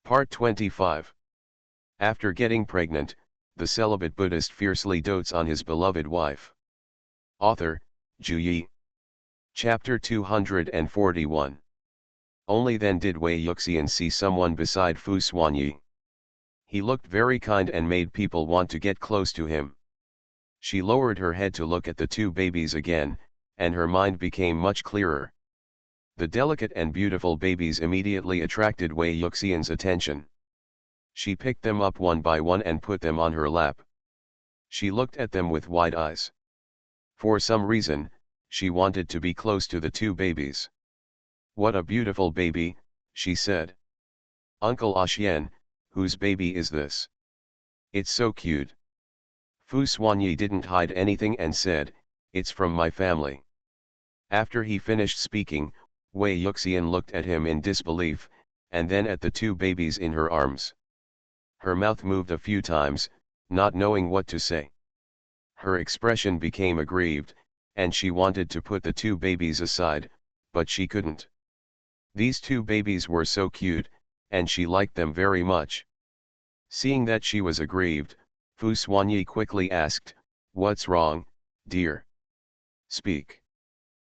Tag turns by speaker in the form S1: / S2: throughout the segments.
S1: Part 25. After getting pregnant, the celibate Buddhist fiercely dotes on his beloved wife. Author, Ju Yi. Chapter 241. Only then did Wei Yuxian see someone beside Fu Xuanyi. He looked very kind and made people want to get close to him. She lowered her head to look at the two babies again, and her mind became much clearer. The delicate and beautiful babies immediately attracted Wei Yuxian's attention. She picked them up one by one and put them on her lap. She looked at them with wide eyes. For some reason, she wanted to be close to the two babies. "What a beautiful baby," she said. "Uncle Axian, whose baby is this? It's so cute." Fu Xuanyi didn't hide anything and said, "It's from my family." After he finished speaking, Wei Yuxian looked at him in disbelief, and then at the two babies in her arms. Her mouth moved a few times, not knowing what to say. Her expression became aggrieved, and she wanted to put the two babies aside, but she couldn't. These two babies were so cute, and she liked them very much. Seeing that she was aggrieved, Fu Xuanyi quickly asked, "What's wrong, dear? Speak."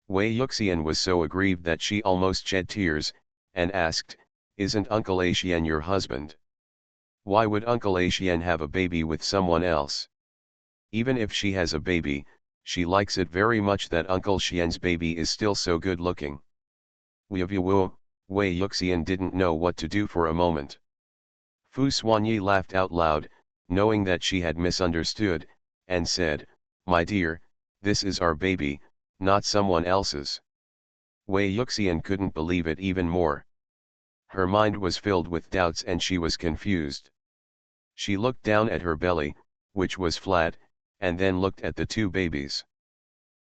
S1: Wei Yuxian was so aggrieved that she almost shed tears, and asked, "Isn't Uncle Axian your husband? Why would Uncle Axian have a baby with someone else? Even if she has a baby, she likes it very much that Uncle Xian's baby is still so good looking." Wei Yuxian didn't know what to do for a moment. Fu Xuanyi laughed out loud, knowing that she had misunderstood, and said, "My dear, this is our baby, not someone else's." Wei Yuxian couldn't believe it even more. Her mind was filled with doubts and she was confused. She looked down at her belly, which was flat, and then looked at the two babies.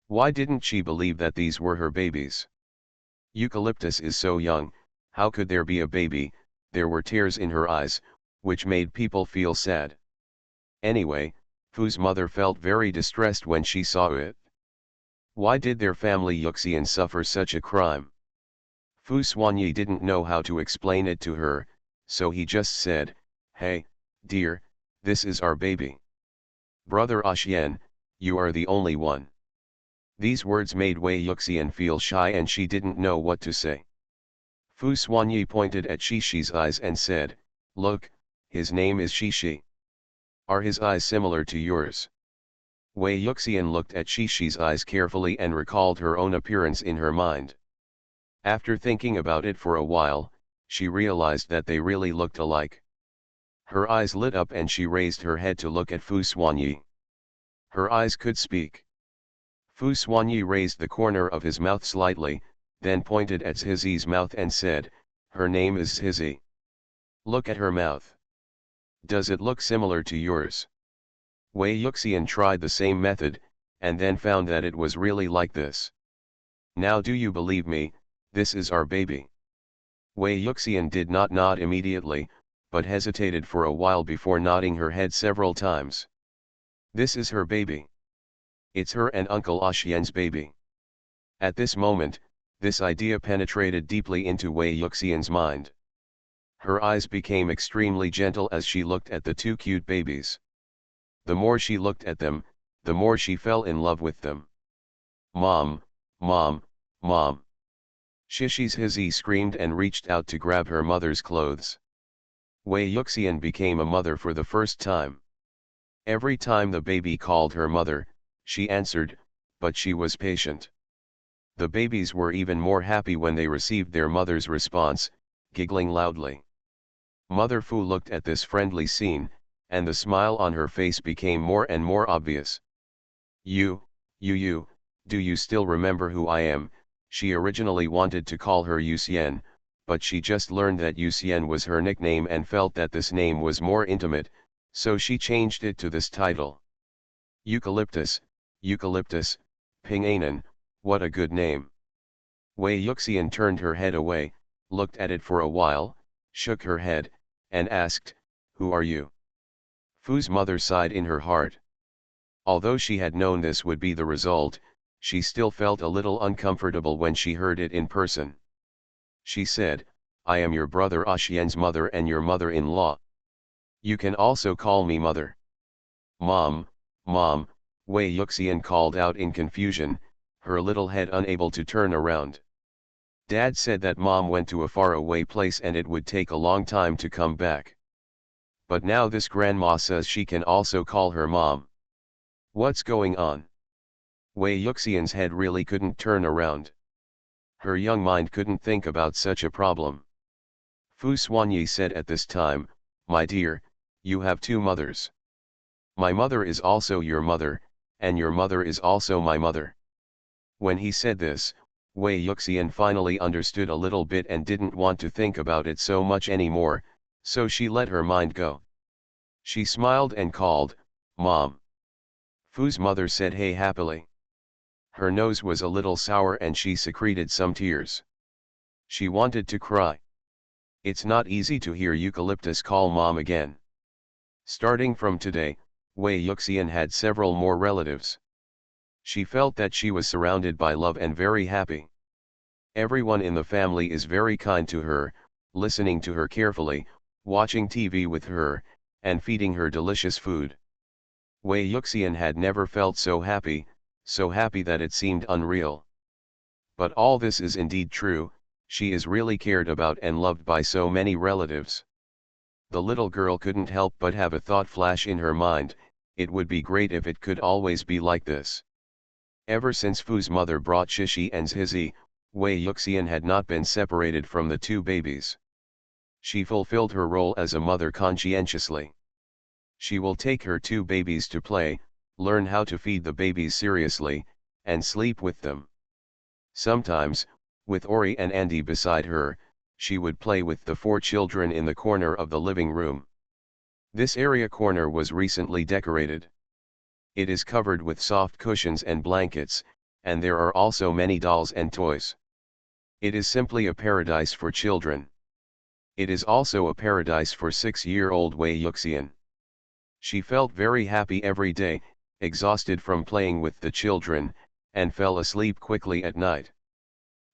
S1: Why didn't she believe that these were her babies? Eucalyptus is so young, how could there be a baby? There were tears in her eyes, which made people feel sad. Anyway, Fu's mother felt very distressed when she saw it. Why did their family Yuxian suffer such a crime? Fu Xuanyi didn't know how to explain it to her, so he just said, "Hey, dear, this is our baby. Brother Axian, you are the only one." These words made Wei Yuxian feel shy and she didn't know what to say. Fu Xuanyi pointed at Shishi's eyes and said, "Look, his name is Shishi. Are his eyes similar to yours?" Wei Yuxian looked at Shishi's eyes carefully and recalled her own appearance in her mind. After thinking about it for a while, she realized that they really looked alike. Her eyes lit up and she raised her head to look at Fu Xuanyi. Her eyes could speak. Fu Xuanyi raised the corner of his mouth slightly, then pointed at Zizi's mouth and said, "Her name is Zizi. Look at her mouth. Does it look similar to yours?" Wei Yuxian tried the same method, and then found that it was really like this. "Now do you believe me, this is our baby?" Wei Yuxian did not nod immediately, but hesitated for a while before nodding her head several times. "This is her baby. It's her and Uncle Axian's baby." At this moment, this idea penetrated deeply into Wei Yuxian's mind. Her eyes became extremely gentle as she looked at the two cute babies. The more she looked at them, the more she fell in love with them. "Mom, Mom, Mom!" Shishi's Zizi screamed and reached out to grab her mother's clothes. Wei Yuxian became a mother for the first time. Every time the baby called her mother, she answered, but she was patient. The babies were even more happy when they received their mother's response, giggling loudly. Mother Fu looked at this friendly scene, and the smile on her face became more and more obvious. You, do you still remember who I am?" She originally wanted to call her Yuxian, but she just learned that Yuxian was her nickname and felt that this name was more intimate, so she changed it to this title. Eucalyptus, Pinganan, what a good name." Wei Yuxian turned her head away, looked at it for a while, shook her head, and asked, "Who are you?" Fu's mother sighed in her heart. Although she had known this would be the result, she still felt a little uncomfortable when she heard it in person. She said, I am your brother Xian's mother and your mother-in-law. You can also call me mother. Mom, Mom, Wei Yuxian called out in confusion, her little head unable to turn around. Dad said that Mom went to a far-away place and it would take a long time to come back. But now this grandma says she can also call her mom. What's going on? Wei Yuxian's head really couldn't turn around. Her young mind couldn't think about such a problem. Fu Xuanyi said at this time, my dear, you have two mothers. My mother is also your mother, and your mother is also my mother. When he said this, Wei Yuxian finally understood a little bit and didn't want to think about it so much anymore, so she let her mind go. She smiled and called, Mom. Fu's mother said hey happily. Her nose was a little sour and she secreted some tears. She wanted to cry. It's not easy to hear Eucalyptus call Mom again. Starting from today, Wei Yuxian had several more relatives. She felt that she was surrounded by love and very happy. Everyone in the family is very kind to her, listening to her carefully, watching TV with her, and feeding her delicious food. Wei Yuxian had never felt so happy that it seemed unreal. But all this is indeed true, she is really cared about and loved by so many relatives. The little girl couldn't help but have a thought flash in her mind, it would be great if it could always be like this. Ever since Fu's mother brought Shishi and Zhizi, Wei Yuxian had not been separated from the two babies. She fulfilled her role as a mother conscientiously. She will take her two babies to play, learn how to feed the babies seriously, and sleep with them. Sometimes, with Ori and Andy beside her, she would play with the four children in the corner of the living room. This area corner was recently decorated. It is covered with soft cushions and blankets, and there are also many dolls and toys. It is simply a paradise for children. It is also a paradise for 6-year-old Wei Yuxian. She felt very happy every day, exhausted from playing with the children, and fell asleep quickly at night.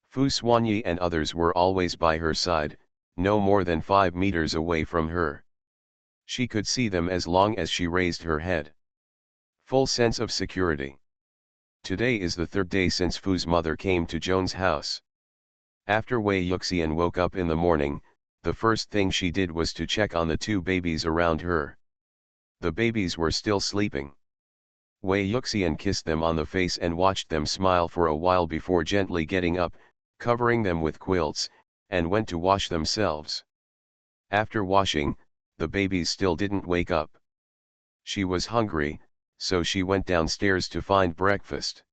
S1: Fu Xuanyi and others were always by her side, no more than 5 meters away from her. She could see them as long as she raised her head. Full sense of security. Today is the 3rd day since Fu's mother came to Joan's house. After Wei Yuxian woke up in the morning, the first thing she did was to check on the two babies around her. The babies were still sleeping. Wei Yuxian kissed them on the face and watched them smile for a while before gently getting up, covering them with quilts, and went to wash themselves. After washing, the babies still didn't wake up. She was hungry, so she went downstairs to find breakfast.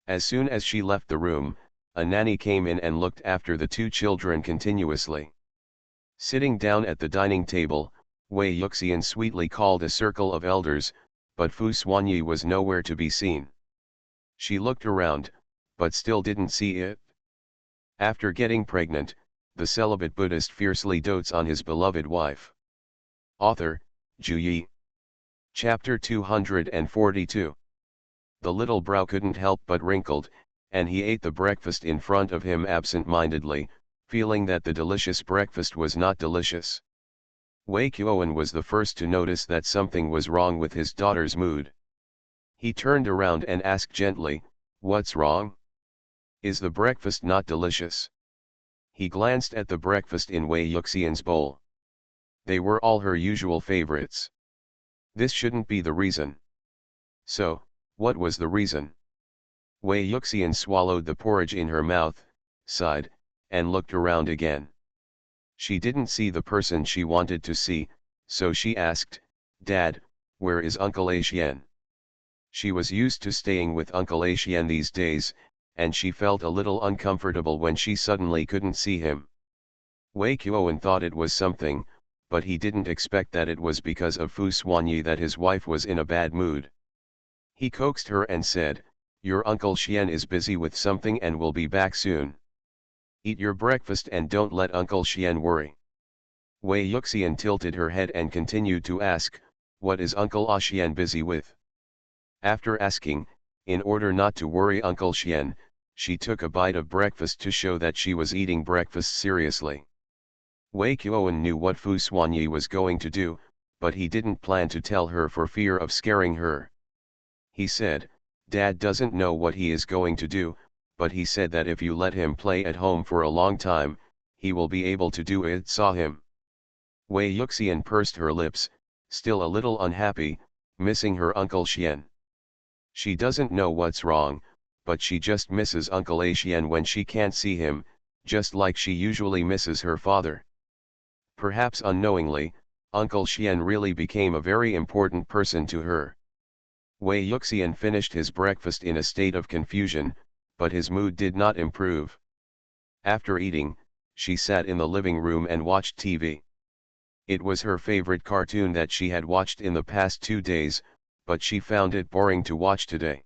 S1: As soon as she left the room, a nanny came in and looked after the two children continuously. Sitting down at the dining table, Wei Yuxian sweetly called a circle of elders, but Fu Xuanyi was nowhere to be seen. She looked around, but still didn't see it. After getting pregnant, the celibate Buddhist fiercely dotes on his beloved wife. Author, Zhu Yi. Chapter 242. The little brow couldn't help but wrinkled, and he ate the breakfast in front of him absent-mindedly, feeling that the delicious breakfast was not delicious. Wei Qiuan was the first to notice that something was wrong with his daughter's mood. He turned around and asked gently, "What's wrong? Is the breakfast not delicious?" He glanced at the breakfast in Wei Yuxian's bowl. They were all her usual favorites. This shouldn't be the reason. So, what was the reason? Wei Yuxian swallowed the porridge in her mouth, sighed, and looked around again. She didn't see the person she wanted to see, so she asked, "Dad, where is Uncle Xian?" She was used to staying with Uncle Xian these days, and she felt a little uncomfortable when she suddenly couldn't see him. Wei Qiuan thought it was something, but he didn't expect that it was because of Fu Xuanyi that his wife was in a bad mood. He coaxed her and said, "Your Uncle Xian is busy with something and will be back soon. Eat your breakfast and don't let Uncle Xian worry." Wei Yuxian tilted her head and continued to ask, "What is Uncle Xian busy with?" After asking, in order not to worry Uncle Xian, she took a bite of breakfast to show that she was eating breakfast seriously. Wei Kuoan knew what Fu Xuanyi was going to do, but he didn't plan to tell her for fear of scaring her. He said, "Dad doesn't know what he is going to do, but he said that if you let him play at home for a long time, he will be able to do it." Saw him. Wei Yuxian pursed her lips, still a little unhappy, missing her Uncle Xian. She doesn't know what's wrong, but she just misses Uncle Xian when she can't see him, just like she usually misses her father. Perhaps unknowingly, Uncle Xian really became a very important person to her. Wei Yuxian finished his breakfast in a state of confusion, but his mood did not improve. After eating, she sat in the living room and watched TV. It was her favorite cartoon that she had watched in the past 2 days, but she found it boring to watch today.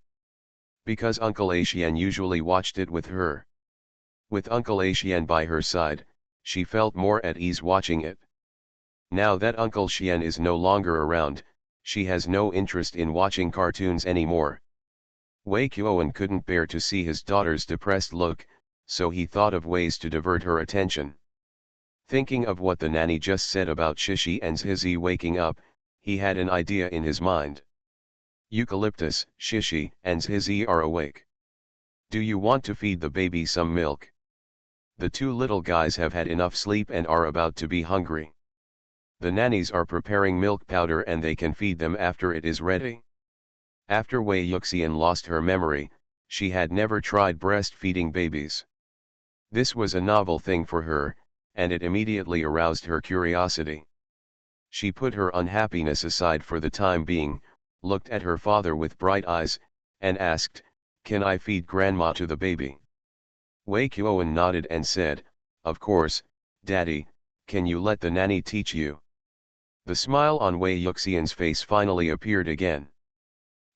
S1: Because Uncle Xian usually watched it with her. With Uncle Xian by her side, she felt more at ease watching it. Now that Uncle Xian is no longer around, she has no interest in watching cartoons anymore. Wei Kuoan couldn't bear to see his daughter's depressed look, so he thought of ways to divert her attention. Thinking of what the nanny just said about Shishi and Zizi waking up, he had an idea in his mind. Eucalyptus, Shishi, and Zizi are awake. Do you want to feed the baby some milk? The 2 little guys have had enough sleep and are about to be hungry. The nannies are preparing milk powder and they can feed them after it is ready. After Wei Yuxian lost her memory, she had never tried breastfeeding babies. This was a novel thing for her, and it immediately aroused her curiosity. She put her unhappiness aside for the time being, looked at her father with bright eyes, and asked, "Can I feed grandma to the baby?" Wei Kuoan nodded and said, "Of course, Daddy, can you let the nanny teach you?" The smile on Wei Yuxian's face finally appeared again.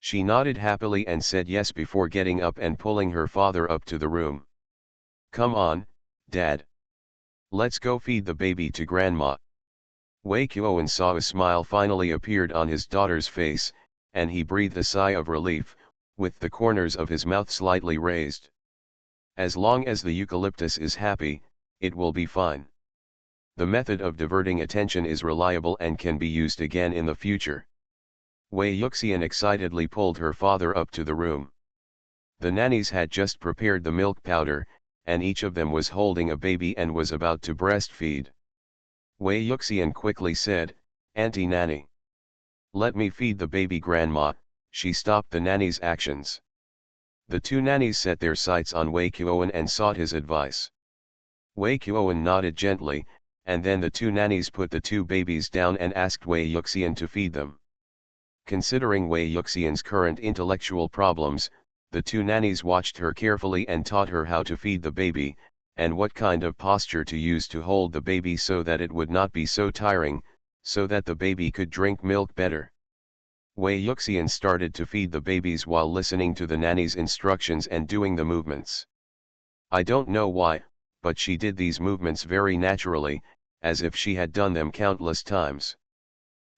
S1: She nodded happily and said yes before getting up and pulling her father up to the room. "Come on, Dad. Let's go feed the baby to grandma." Wei Kuoan saw a smile finally appeared on his daughter's face, and he breathed a sigh of relief, with the corners of his mouth slightly raised. As long as the eucalyptus is happy, it will be fine. The method of diverting attention is reliable and can be used again in the future. Wei Yuxian excitedly pulled her father up to the room. The nannies had just prepared the milk powder, and each of them was holding a baby and was about to breastfeed. Wei Yuxian quickly said, "Auntie Nanny, let me feed the baby grandma." She stopped the nanny's actions. The 2 nannies set their sights on Wei Kuoan and sought his advice. Wei Kuoan nodded gently, and then the 2 nannies put the 2 babies down and asked Wei Yuxian to feed them. Considering Wei Yuxian's current intellectual problems, the 2 nannies watched her carefully and taught her how to feed the baby, and what kind of posture to use to hold the baby so that it would not be so tiring, so that the baby could drink milk better. Wei Yuxian started to feed the babies while listening to the nanny's instructions and doing the movements. I don't know why, but she did these movements very naturally, as if she had done them countless times.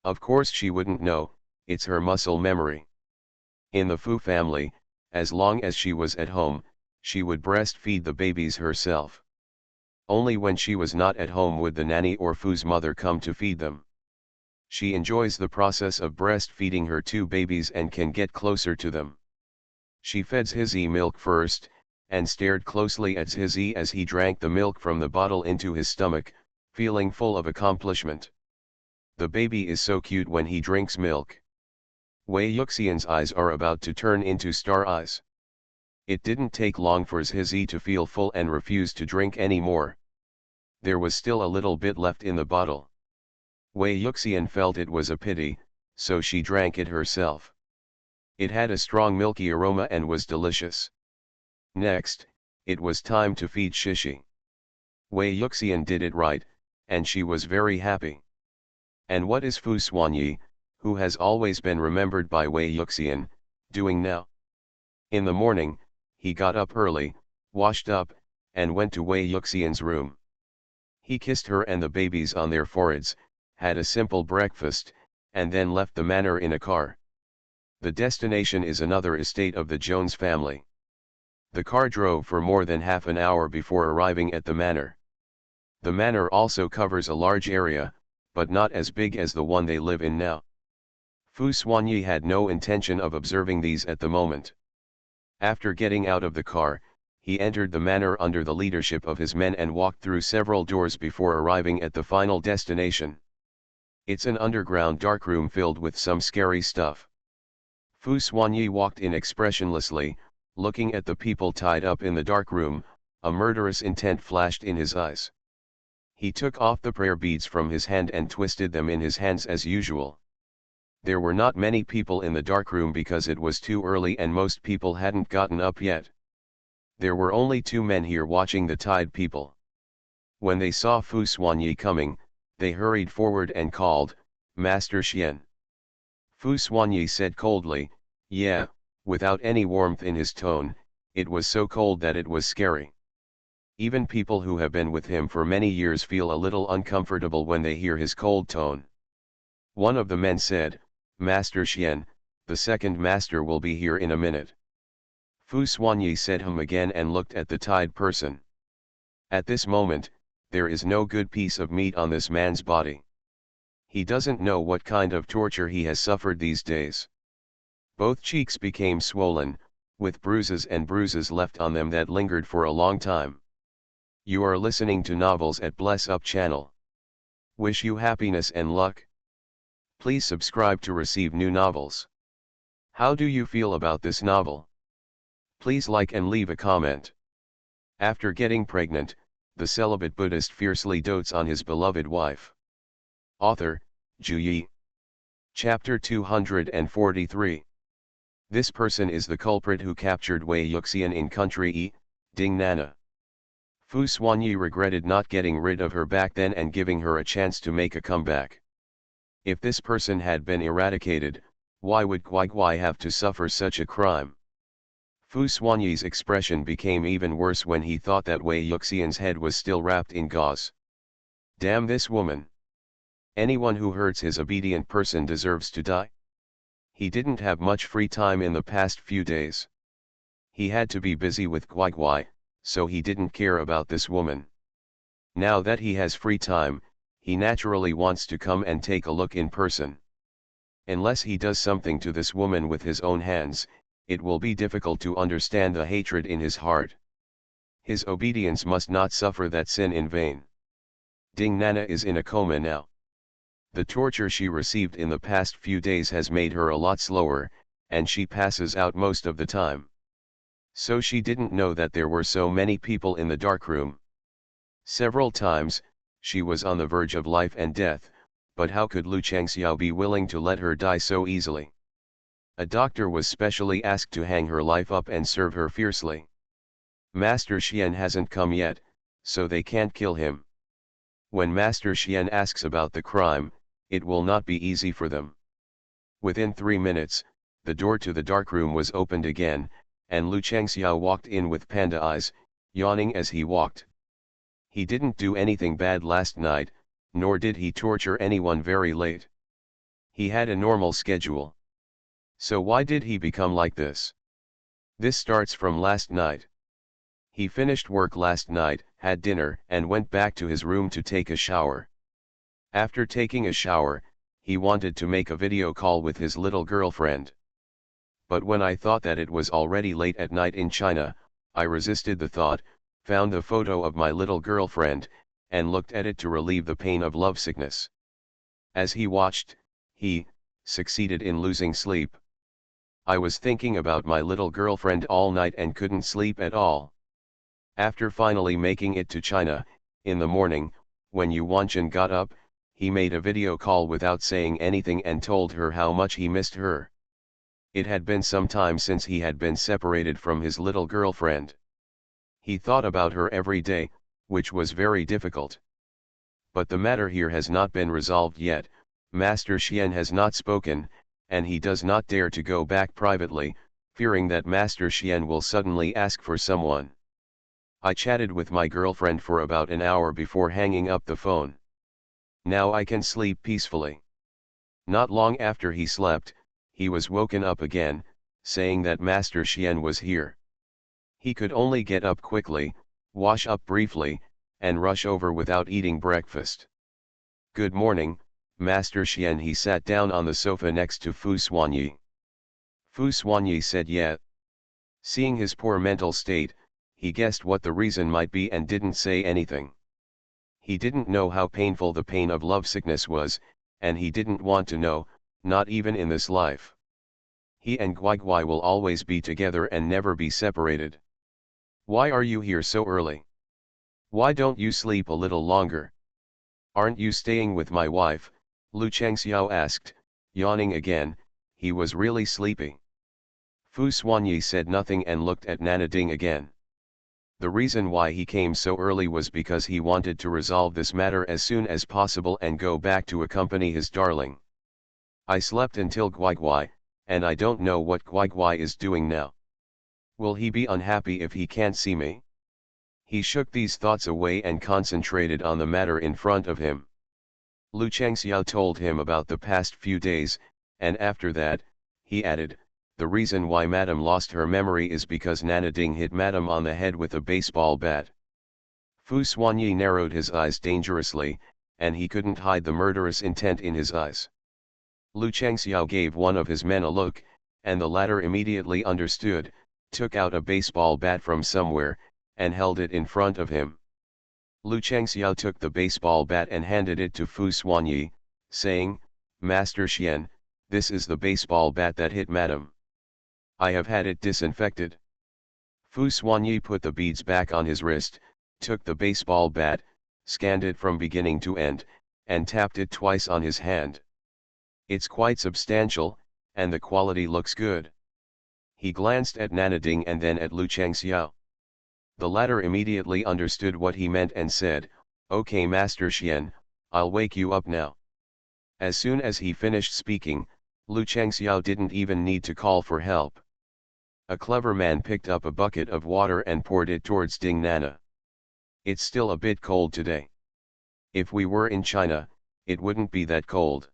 S1: Of course she wouldn't know, it's her muscle memory. In the Fu family, as long as she was at home, she would breastfeed the babies herself. Only when she was not at home would the nanny or Fu's mother come to feed them. She enjoys the process of breastfeeding her 2 babies and can get closer to them. She fed Zizi milk first, and stared closely at Zizi as he drank the milk from the bottle into his stomach, feeling full of accomplishment. The baby is so cute when he drinks milk. Wei Yuxian's eyes are about to turn into star eyes. It didn't take long for Zizi to feel full and refuse to drink any more. There was still a little bit left in the bottle. Wei Yuxian felt it was a pity, so she drank it herself. It had a strong milky aroma and was delicious. Next, it was time to feed Shishi. Wei Yuxian did it right, and she was very happy. And what is Fu Xuanyi, who has always been remembered by Wei Yuxian, doing now? In the morning, he got up early, washed up, and went to Wei Yuxian's room. He kissed her and the babies on their foreheads, had a simple breakfast, and then left the manor in a car. The destination is another estate of the Jones family. The car drove for more than half an hour before arriving at the manor. The manor also covers a large area, but not as big as the one they live in now. Fu Xuanyi had no intention of observing these at the moment. After getting out of the car, he entered the manor under the leadership of his men and walked through several doors before arriving at the final destination. It's an underground dark room filled with some scary stuff. Fu Xuanyi walked in expressionlessly, looking at the people tied up in the dark room. A murderous intent flashed in his eyes. He took off the prayer beads from his hand and twisted them in his hands as usual. There were not many people in the dark room because it was too early and most people hadn't gotten up yet. There were only 2 men here watching the tied people. When they saw Fu Xuanyi coming, they hurried forward and called, "Master Xian." Fu Xuanyi said coldly, "Yeah," without any warmth in his tone. It was so cold that it was scary. Even people who have been with him for many years feel a little uncomfortable when they hear his cold tone. One of the men said, "Master Xian, the second master will be here in a minute." Fu Xuanyi said again and looked at the tied person. At this moment, there is no good piece of meat on this man's body. He doesn't know what kind of torture he has suffered these days. Both cheeks became swollen, with bruises left on them that lingered for a long time. You are listening to Novels at Bless Up channel. Wish you happiness and luck. Please subscribe to receive new novels. How do you feel about this novel? Please like and leave a comment. After getting pregnant, the celibate Buddhist fiercely dotes on his beloved wife. Author, Zhu Yi. Chapter 243. This person is the culprit who captured Wei Yuxian in country E, Ding Nana. Fu Xuanyi regretted not getting rid of her back then and giving her a chance to make a comeback. If this person had been eradicated, why would Guai have to suffer such a crime? Fu Xuanyi's expression became even worse when he thought that Wei Yuxian's head was still wrapped in gauze. Damn this woman! Anyone who hurts his obedient person deserves to die. He didn't have much free time in the past few days. He had to be busy with Guai, so he didn't care about this woman. Now that he has free time, he naturally wants to come and take a look in person. Unless he does something to this woman with his own hands, it will be difficult to understand the hatred in his heart. His obedience must not suffer that sin in vain. Ding Nana is in a coma now. The torture she received in the past few days has made her a lot slower, and she passes out most of the time. So she didn't know that there were so many people in the dark room. Several times, she was on the verge of life and death, but how could Lu Changxiao be willing to let her die so easily? A doctor was specially asked to hang her life up and serve her fiercely. Master Xian hasn't come yet, so they can't kill him. When Master Xian asks about the crime, it will not be easy for them. Within 3 minutes, the door to the dark room was opened again, and Lu Changxiao walked in with panda eyes, yawning as he walked. He didn't do anything bad last night, nor did he torture anyone very late. He had a normal schedule. So why did he become like this? This starts from last night. He finished work last night, had dinner, and went back to his room to take a shower. After taking a shower, he wanted to make a video call with his little girlfriend. But when I thought that it was already late at night in China, I resisted the thought, found the photo of my little girlfriend, and looked at it to relieve the pain of lovesickness. As he watched, he succeeded in losing sleep. I was thinking about my little girlfriend all night and couldn't sleep at all. After finally making it to China, in the morning, when Yu Wanchen got up, he made a video call without saying anything and told her how much he missed her. It had been some time since he had been separated from his little girlfriend. He thought about her every day, which was very difficult. But the matter here has not been resolved yet. Master Xian has not spoken, and he does not dare to go back privately, fearing that Master Xian will suddenly ask for someone. I chatted with my girlfriend for about an hour before hanging up the phone. Now I can sleep peacefully. Not long after he slept, he was woken up again, saying that Master Xian was here. He could only get up quickly, wash up briefly, and rush over without eating breakfast. "Good morning, Master Xian." He sat down on the sofa next to Fu Xuanyi. Fu Xuanyi said yeah. Seeing his poor mental state, he guessed what the reason might be and didn't say anything. He didn't know how painful the pain of lovesickness was, and he didn't want to know, not even in this life. He and Guigui will always be together and never be separated. "Why are you here so early? Why don't you sleep a little longer? Aren't you staying with my wife?" Lu Changxiao asked, yawning again. He was really sleepy. Fu Xuanyi said nothing and looked at Nanading again. The reason why he came so early was because he wanted to resolve this matter as soon as possible and go back to accompany his darling. "I slept until Guigui, and I don't know what Guigui is doing now. Will he be unhappy if he can't see me?" He shook these thoughts away and concentrated on the matter in front of him. Lu Changxiao told him about the past few days, and after that, he added, "The reason why Madame lost her memory is because Nanading hit Madame on the head with a baseball bat." Fu Xuanyi narrowed his eyes dangerously, and he couldn't hide the murderous intent in his eyes. Lu Changxiao gave one of his men a look, and the latter immediately understood, took out a baseball bat from somewhere, and held it in front of him. Lu Changxiao took the baseball bat and handed it to Fu Xuanyi, saying, "Master Xian, this is the baseball bat that hit Madame. I have had it disinfected." Fu Xuanyi put the beads back on his wrist, took the baseball bat, scanned it from beginning to end, and tapped it twice on his hand. "It's quite substantial, and the quality looks good." He glanced at Nanading and then at Lu Changxiao. The latter immediately understood what he meant and said, "Okay, Master Xian, I'll wake you up now." As soon as he finished speaking, Lu Changxiao didn't even need to call for help. A clever man picked up a bucket of water and poured it towards Ding Nana. "It's still a bit cold today. If we were in China, it wouldn't be that cold.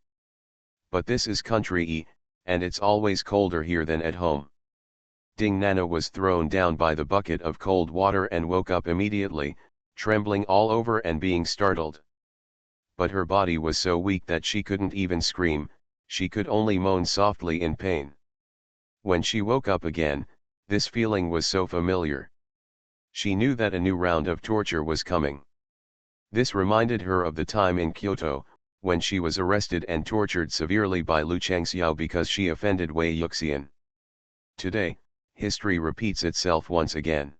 S1: But this is country E, and it's always colder here than at home." Ding Nana was thrown down by the bucket of cold water and woke up immediately, trembling all over and being startled. But her body was so weak that she couldn't even scream, she could only moan softly in pain. When she woke up again, this feeling was so familiar. She knew that a new round of torture was coming. This reminded her of the time in Kyoto, when she was arrested and tortured severely by Lu Changxiao because she offended Wei Yuxian. Today, history repeats itself once again.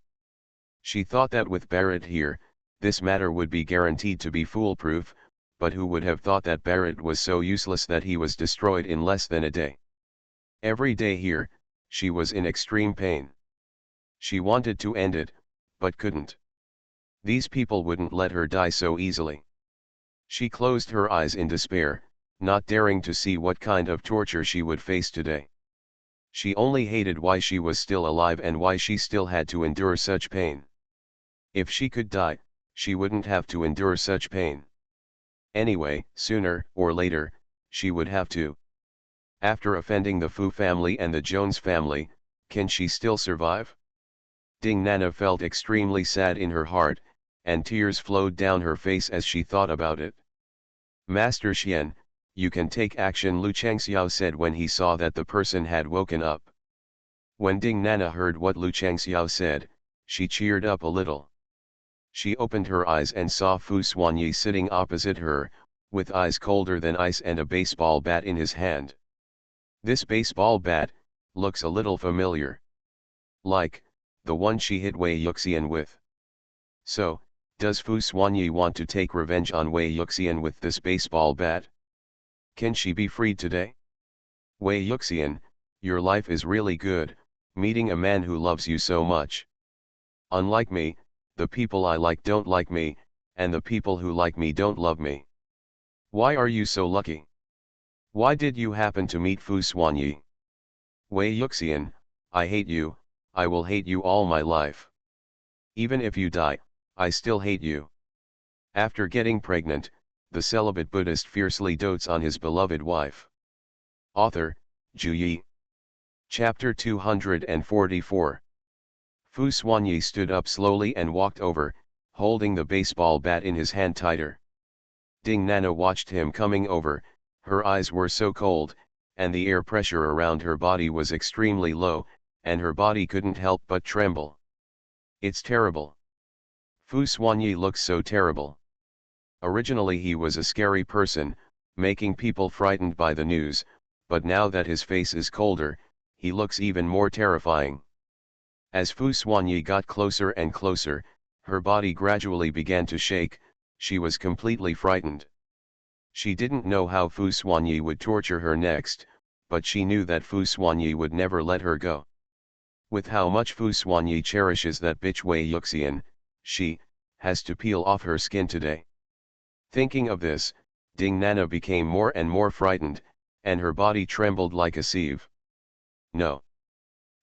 S1: She thought that with Barrett here, this matter would be guaranteed to be foolproof, but who would have thought that Barrett was so useless that he was destroyed in less than a day? Every day here, she was in extreme pain. She wanted to end it, but couldn't. These people wouldn't let her die so easily. She closed her eyes in despair, not daring to see what kind of torture she would face today. She only hated why she was still alive and why she still had to endure such pain. If she could die, she wouldn't have to endure such pain. Anyway, sooner or later, she would have to. After offending the Fu family and the Jones family, can she still survive? Ding Nana felt extremely sad in her heart, and tears flowed down her face as she thought about it. "Master Xian, you can take action," Lu Changxiao said when he saw that the person had woken up. When Ding Nana heard what Lu Changxiao said, she cheered up a little. She opened her eyes and saw Fu Xuanyi sitting opposite her, with eyes colder than ice and a baseball bat in his hand. This baseball bat looks a little familiar. Like the one she hit Wei Yuxian with. So, does Fu Xuanyi want to take revenge on Wei Yuxian with this baseball bat? Can she be freed today? "Wei Yuxian, your life is really good, meeting a man who loves you so much. Unlike me, the people I like don't like me, and the people who like me don't love me. Why are you so lucky? Why did you happen to meet Fu Xuanyi? Wei Yuxian, I hate you, I will hate you all my life. Even if you die, I still hate you." After getting pregnant, the celibate Buddhist fiercely dotes on his beloved wife. Author, Zhu Yi. Chapter 244. Fu Xuanyi stood up slowly and walked over, holding the baseball bat in his hand tighter. Ding Nana watched him coming over, her eyes were so cold, and the air pressure around her body was extremely low, and her body couldn't help but tremble. It's terrible. Fu Xuanyi looks so terrible. Originally he was a scary person, making people frightened by the news, but now that his face is colder, he looks even more terrifying. As Fu Xuanyi got closer and closer, her body gradually began to shake, she was completely frightened. She didn't know how Fu Xuanyi would torture her next, but she knew that Fu Xuanyi would never let her go. With how much Fu Xuanyi cherishes that bitch Wei Yuxian, she has to peel off her skin today. Thinking of this, Ding Nana became more and more frightened, and her body trembled like a sieve. No.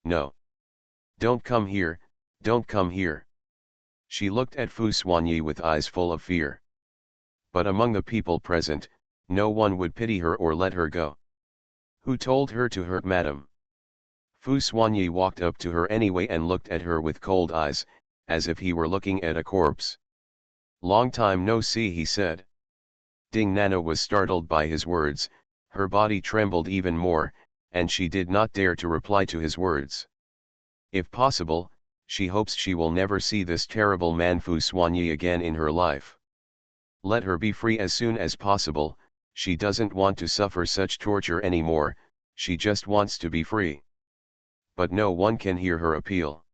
S1: No. Don't come here, don't come here. She looked at Fu Xuanyi with eyes full of fear. But among the people present, no one would pity her or let her go. Who told her to hurt madam? Fu Xuanyi walked up to her anyway and looked at her with cold eyes, as if he were looking at a corpse. Long time no see, he said. Ding Nana was startled by his words, her body trembled even more, and she did not dare to reply to his words. If possible, she hopes she will never see this terrible man Fu Xuanyi again in her life. Let her be free as soon as possible, she doesn't want to suffer such torture anymore, she just wants to be free. But no one can hear her appeal.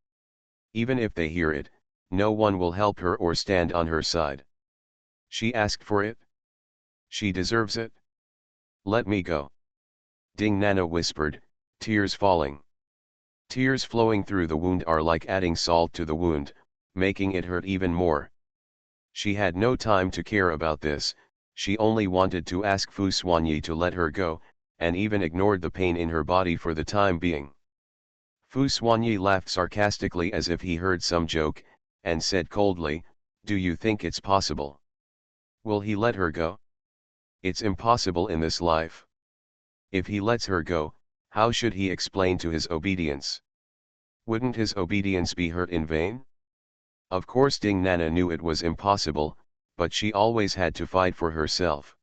S1: Even if they hear it, no one will help her or stand on her side. She asked for it. She deserves it. Let me go. Ding Nana whispered, tears falling. Tears flowing through the wound are like adding salt to the wound, making it hurt even more. She had no time to care about this, she only wanted to ask Fu Xuanyi to let her go, and even ignored the pain in her body for the time being. Fu Xuanyi laughed sarcastically as if he heard some joke, and said coldly, "Do you think it's possible? Will he let her go? It's impossible in this life. If he lets her go, how should he explain to his obedience? Wouldn't his obedience be hurt in vain?" Of course Ding Nana knew it was impossible, but she always had to fight for herself.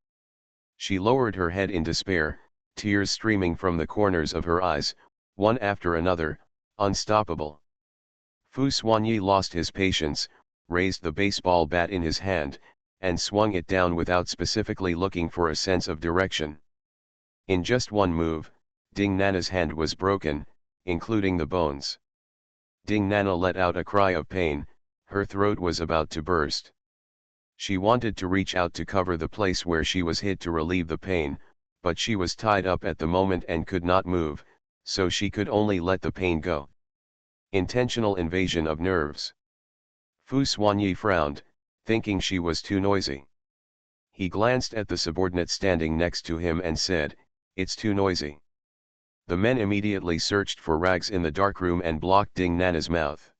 S1: She lowered her head in despair, tears streaming from the corners of her eyes, one after another, unstoppable. Fu Xuanyi lost his patience, raised the baseball bat in his hand, and swung it down without specifically looking for a sense of direction. In just one move, Ding Nana's hand was broken, including the bones. Ding Nana let out a cry of pain, her throat was about to burst. She wanted to reach out to cover the place where she was hit to relieve the pain, but she was tied up at the moment and could not move, so she could only let the pain go. Intentional invasion of nerves. Fu Xuanyi frowned, thinking she was too noisy. He glanced at the subordinate standing next to him and said, "It's too noisy." The men immediately searched for rags in the darkroom and blocked Ding Nana's mouth.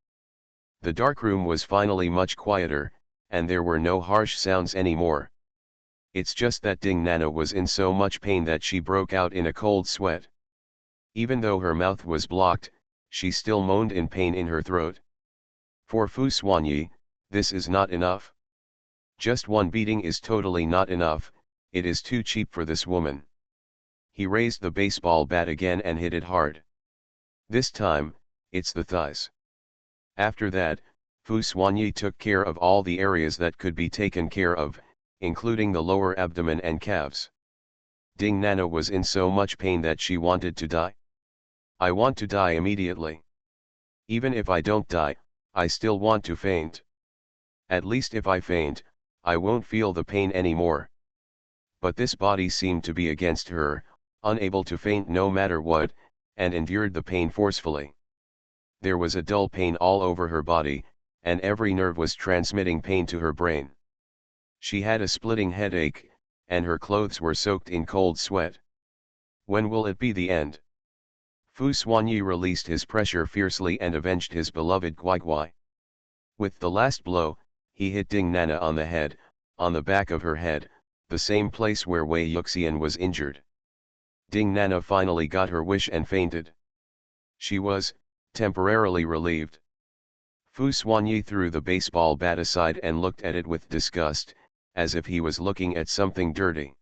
S1: The darkroom was finally much quieter, and there were no harsh sounds anymore. It's just that Ding Nana was in so much pain that she broke out in a cold sweat. Even though her mouth was blocked, she still moaned in pain in her throat. For Fu Xuanyi, this is not enough. Just one beating is totally not enough, it is too cheap for this woman. He raised the baseball bat again and hit it hard. This time, it's the thighs. After that, Fu Xuanyi took care of all the areas that could be taken care of, including the lower abdomen and calves. Ding Nana was in so much pain that she wanted to die. "I want to die immediately. Even if I don't die, I still want to faint. At least if I faint, I won't feel the pain anymore." But this body seemed to be against her, unable to faint no matter what, and endured the pain forcefully. There was a dull pain all over her body, and every nerve was transmitting pain to her brain. She had a splitting headache, and her clothes were soaked in cold sweat. When will it be the end? Fu Xuanyi released his pressure fiercely and avenged his beloved Guai. With the last blow, he hit Ding Nana on the head, on the back of her head, the same place where Wei Yuxian was injured. Ding Nana finally got her wish and fainted. She was temporarily relieved. Fu Xuanyi threw the baseball bat aside and looked at it with disgust, as if he was looking at something dirty.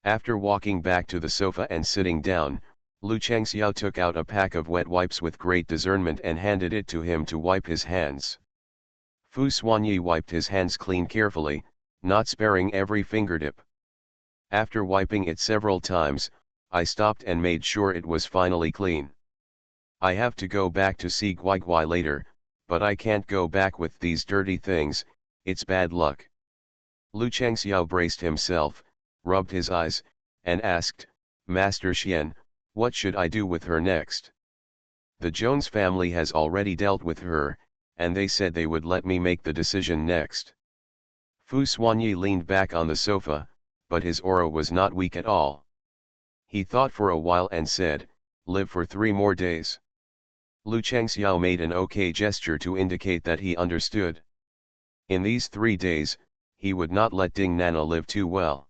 S1: After walking back to the sofa and sitting down, Lu Changxiao took out a pack of wet wipes with great discernment and handed it to him to wipe his hands. Fu Xuanyi wiped his hands clean carefully, not sparing every fingertip. After wiping it several times, I stopped and made sure it was finally clean. I have to go back to see Guigui later, but I can't go back with these dirty things, it's bad luck. Lu Changxiao braced himself, rubbed his eyes, and asked, Master Xian, what should I do with her next? The Jones family has already dealt with her, and they said they would let me make the decision next. Fu Xuanyi leaned back on the sofa, but his aura was not weak at all. He thought for a while and said, live for 3 more days. Lu Changxiao made an okay gesture to indicate that he understood. In these 3 days, he would not let Ding Nana live too well.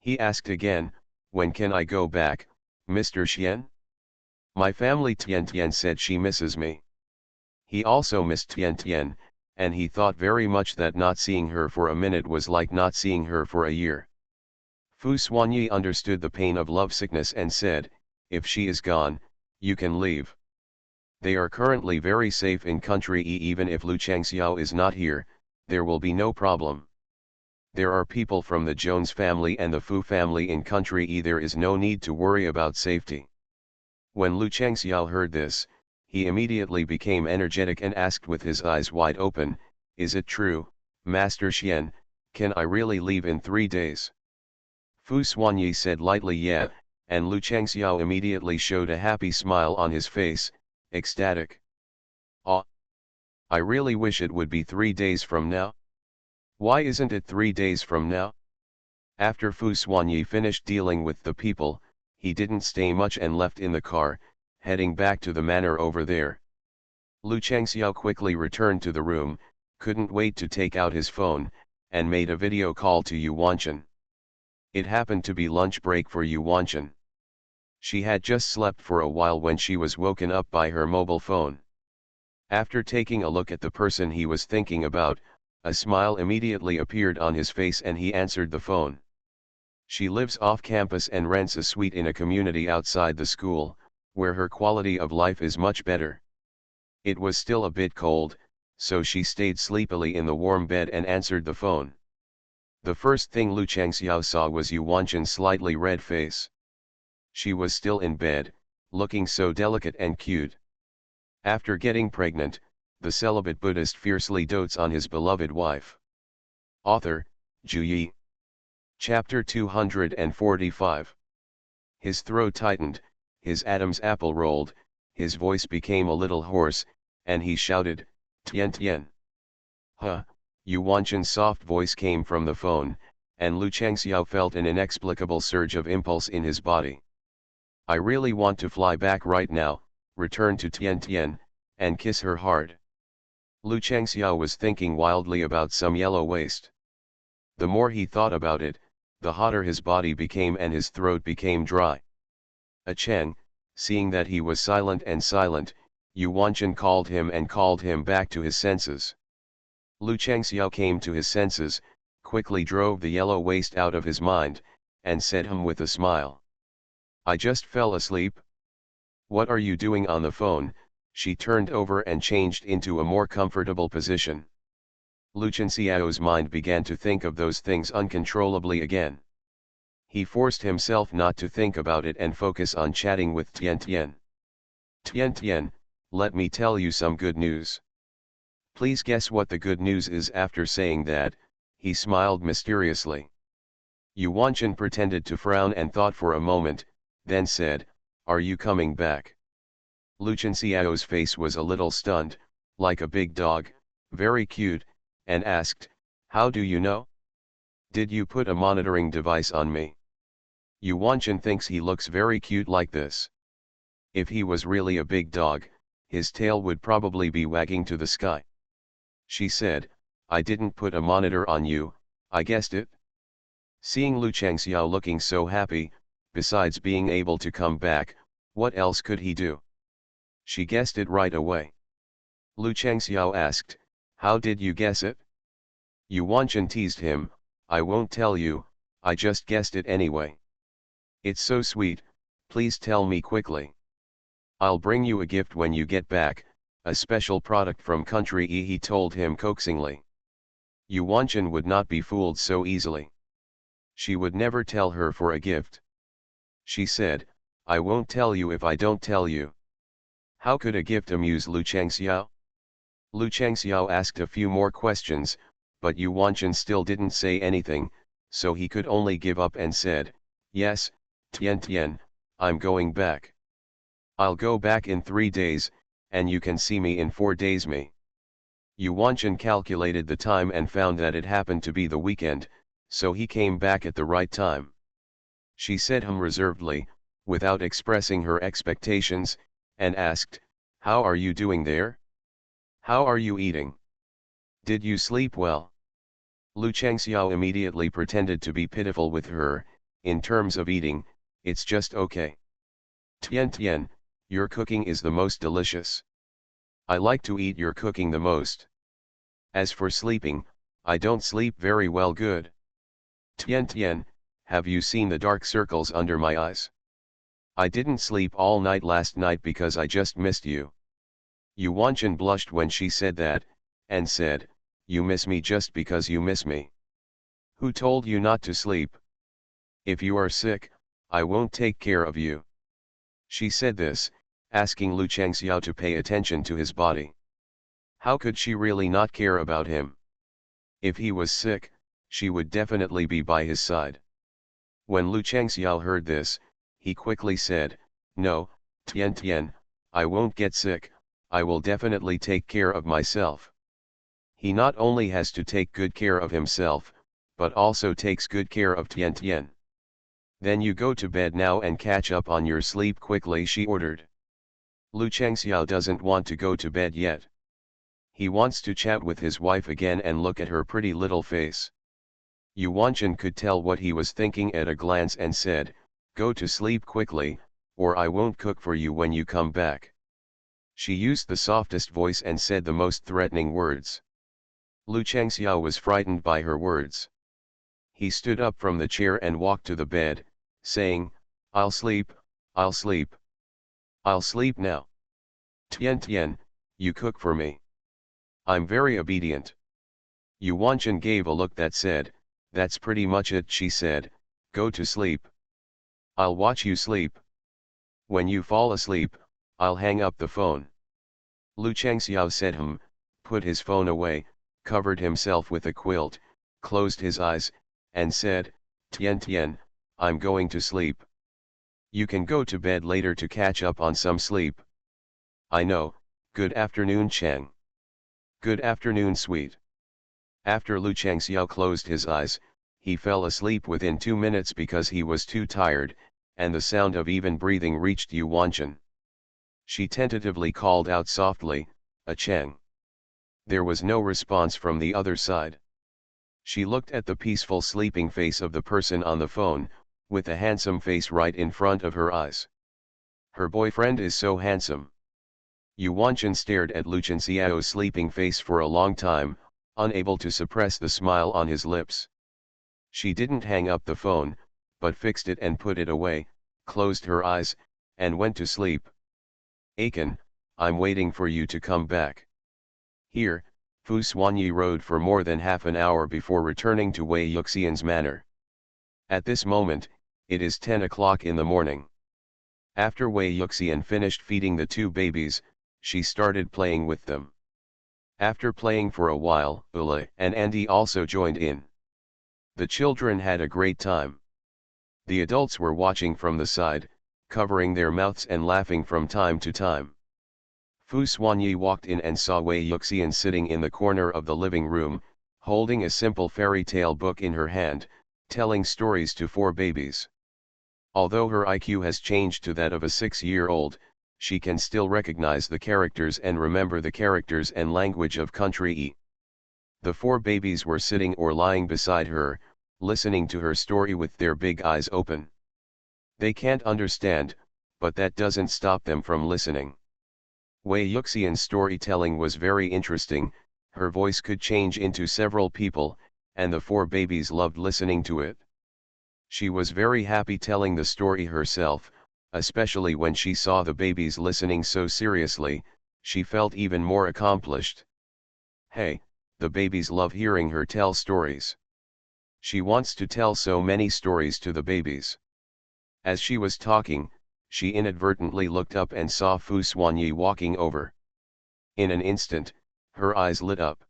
S1: He asked again, when can I go back, Mr. Xian? My family Tian Tian said she misses me. He also missed Tian Tian, and he thought very much that not seeing her for a minute was like not seeing her for a year. Fu Xuanyi understood the pain of lovesickness and said, if she is gone, you can leave. They are currently very safe in country E. Even if Lu Changxiao is not here, there will be no problem. There are people from the Jones family and the Fu family in country E. There is no need to worry about safety. When Lu Changxiao heard this, he immediately became energetic and asked with his eyes wide open, is it true, Master Xian, can I really leave in 3 days? Fu Xuanyi said lightly yeah, and Lu Changxiao immediately showed a happy smile on his face, ecstatic. Ah! I really wish it would be 3 days from now. Why isn't it 3 days from now? After Fu Xuanyi finished dealing with the people, he didn't stay much and left in the car, heading back to the manor over there. Lu Changxiao quickly returned to the room, couldn't wait to take out his phone, and made a video call to Yu Wanchen. It happened to be lunch break for Yu Wanchen. She had just slept for a while when she was woken up by her mobile phone. After taking a look at the person he was thinking about, a smile immediately appeared on his face and he answered the phone. She lives off campus and rents a suite in a community outside the school, where her quality of life is much better. It was still a bit cold, so she stayed sleepily in the warm bed and answered the phone. The first thing Lu Changxiao saw was Yu Wanchen's slightly red face. She was still in bed, looking so delicate and cute. After getting pregnant, the celibate Buddhist fiercely dotes on his beloved wife. Author, Zhu Yi. Chapter 245. His throat tightened, his Adam's apple rolled, his voice became a little hoarse, and he shouted, Tian Tian. Huh, Yu Wanchen's soft voice came from the phone, and Lu Changxiao felt an inexplicable surge of impulse in his body. I really want to fly back right now, return to Tian Tian, and kiss her hard. Lu Changxiao was thinking wildly about some yellow waste. The more he thought about it, the hotter his body became and his throat became dry. A Cheng, seeing that he was silent, Yu Wanchen called him back to his senses. Lu Changxiao came to his senses, quickly drove the yellow waste out of his mind, and said with a smile. I just fell asleep. What are you doing on the phone? She turned over and changed into a more comfortable position. Lu Changxiao's mind began to think of those things uncontrollably again. He forced himself not to think about it and focus on chatting with Tian Tian. Tian Tian, let me tell you some good news. Please guess what the good news is. After saying that, he smiled mysteriously. Yu Wanchen pretended to frown and thought for a moment, then said, are you coming back? Lu Changxiao's face was a little stunned, like a big dog, very cute, and asked, how do you know? Did you put a monitoring device on me? Yu Wanchen thinks he looks very cute like this. If he was really a big dog, his tail would probably be wagging to the sky. She said, I didn't put a monitor on you, I guessed it. Seeing Lu Changxiao looking so happy, besides being able to come back, what else could he do? She guessed it right away. Lu Changxiao asked, how did you guess it? Yu Wanchen teased him, I won't tell you, I just guessed it anyway. It's so sweet, please tell me quickly. I'll bring you a gift when you get back, a special product from country E, he told him coaxingly. Yu Wanchen would not be fooled so easily. She would never tell her for a gift. She said, I won't tell you if I don't tell you. How could a gift amuse Lu Changxiao? Lu Changxiao asked a few more questions, but Yu Wanchen still didn't say anything, so he could only give up and said, yes, Tian Tian, I'm going back. I'll go back in 3 days, and you can see me in 4 days me. Yu Wanchen calculated the time and found that it happened to be the weekend, so he came back at the right time. She said reservedly, without expressing her expectations, and asked, how are you doing there? How are you eating? Did you sleep well? Lu Changxiao immediately pretended to be pitiful with her, in terms of eating, it's just okay. Tian Tian, your cooking is the most delicious. I like to eat your cooking the most. As for sleeping, I don't sleep very well good. Tian Tian, have you seen the dark circles under my eyes? I didn't sleep all night last night because I just missed you. Yu Wanchen blushed when she said that, and said, you miss me just because you miss me. Who told you not to sleep? If you are sick, I won't take care of you. She said this, asking Lu Changxiao to pay attention to his body. How could she really not care about him? If he was sick, she would definitely be by his side. When Lu Changxiao heard this, he quickly said, no, Tian Tian, I won't get sick, I will definitely take care of myself. He not only has to take good care of himself, but also takes good care of Tian Tian. Then you go to bed now and catch up on your sleep quickly, she ordered. Lu Changxiao doesn't want to go to bed yet. He wants to chat with his wife again and look at her pretty little face. Yu Wanchen could tell what he was thinking at a glance and said, go to sleep quickly, or I won't cook for you when you come back. She used the softest voice and said the most threatening words. Lu Changxiao was frightened by her words. He stood up from the chair and walked to the bed, saying, I'll sleep, I'll sleep. I'll sleep now. Tian Tian, you cook for me. I'm very obedient. Yu Wanchen gave a look that said, that's pretty much it, she said, go to sleep. I'll watch you sleep. When you fall asleep, I'll hang up the phone. Lu Changxiao said put his phone away, covered himself with a quilt, closed his eyes, and said, Tian Tian, I'm going to sleep. You can go to bed later to catch up on some sleep. I know, good afternoon Chang. Good afternoon sweet. After Lu Changxiao closed his eyes, he fell asleep within 2 minutes because he was too tired, and the sound of even breathing reached Yu Wanchen. She tentatively called out softly, a Chang. There was no response from the other side. She looked at the peaceful sleeping face of the person on the phone, with a handsome face right in front of her eyes. Her boyfriend is so handsome. Yu Wanchen stared at Lu Changxiao's sleeping face for a long time, unable to suppress the smile on his lips. She didn't hang up the phone, but fixed it and put it away, closed her eyes, and went to sleep. Aiken, I'm waiting for you to come back. Here, Fu Xuanyi rode for more than half an hour before returning to Wei Yuxian's manor. At this moment, it is 10 o'clock in the morning. After Wei Yuxian finished feeding the 2 babies, she started playing with them. After playing for a while, Ula and Andy also joined in. The children had a great time. The adults were watching from the side, covering their mouths and laughing from time to time. Fu Xuanyi walked in and saw Wei Yuxian sitting in the corner of the living room, holding a simple fairy tale book in her hand, telling stories to 4 babies. Although her IQ has changed to that of a 6-year-old, she can still recognize the characters and remember the characters and language of country E. The 4 babies were sitting or lying beside her, listening to her story with their big eyes open. They can't understand, but that doesn't stop them from listening. Wei Yuxian's storytelling was very interesting, her voice could change into several people, and the four babies loved listening to it. She was very happy telling the story herself, especially when she saw the babies listening so seriously, she felt even more accomplished. Hey, the babies love hearing her tell stories. She wants to tell so many stories to the babies. As she was talking, she inadvertently looked up and saw Fu Xuanyi walking over. In an instant, her eyes lit up.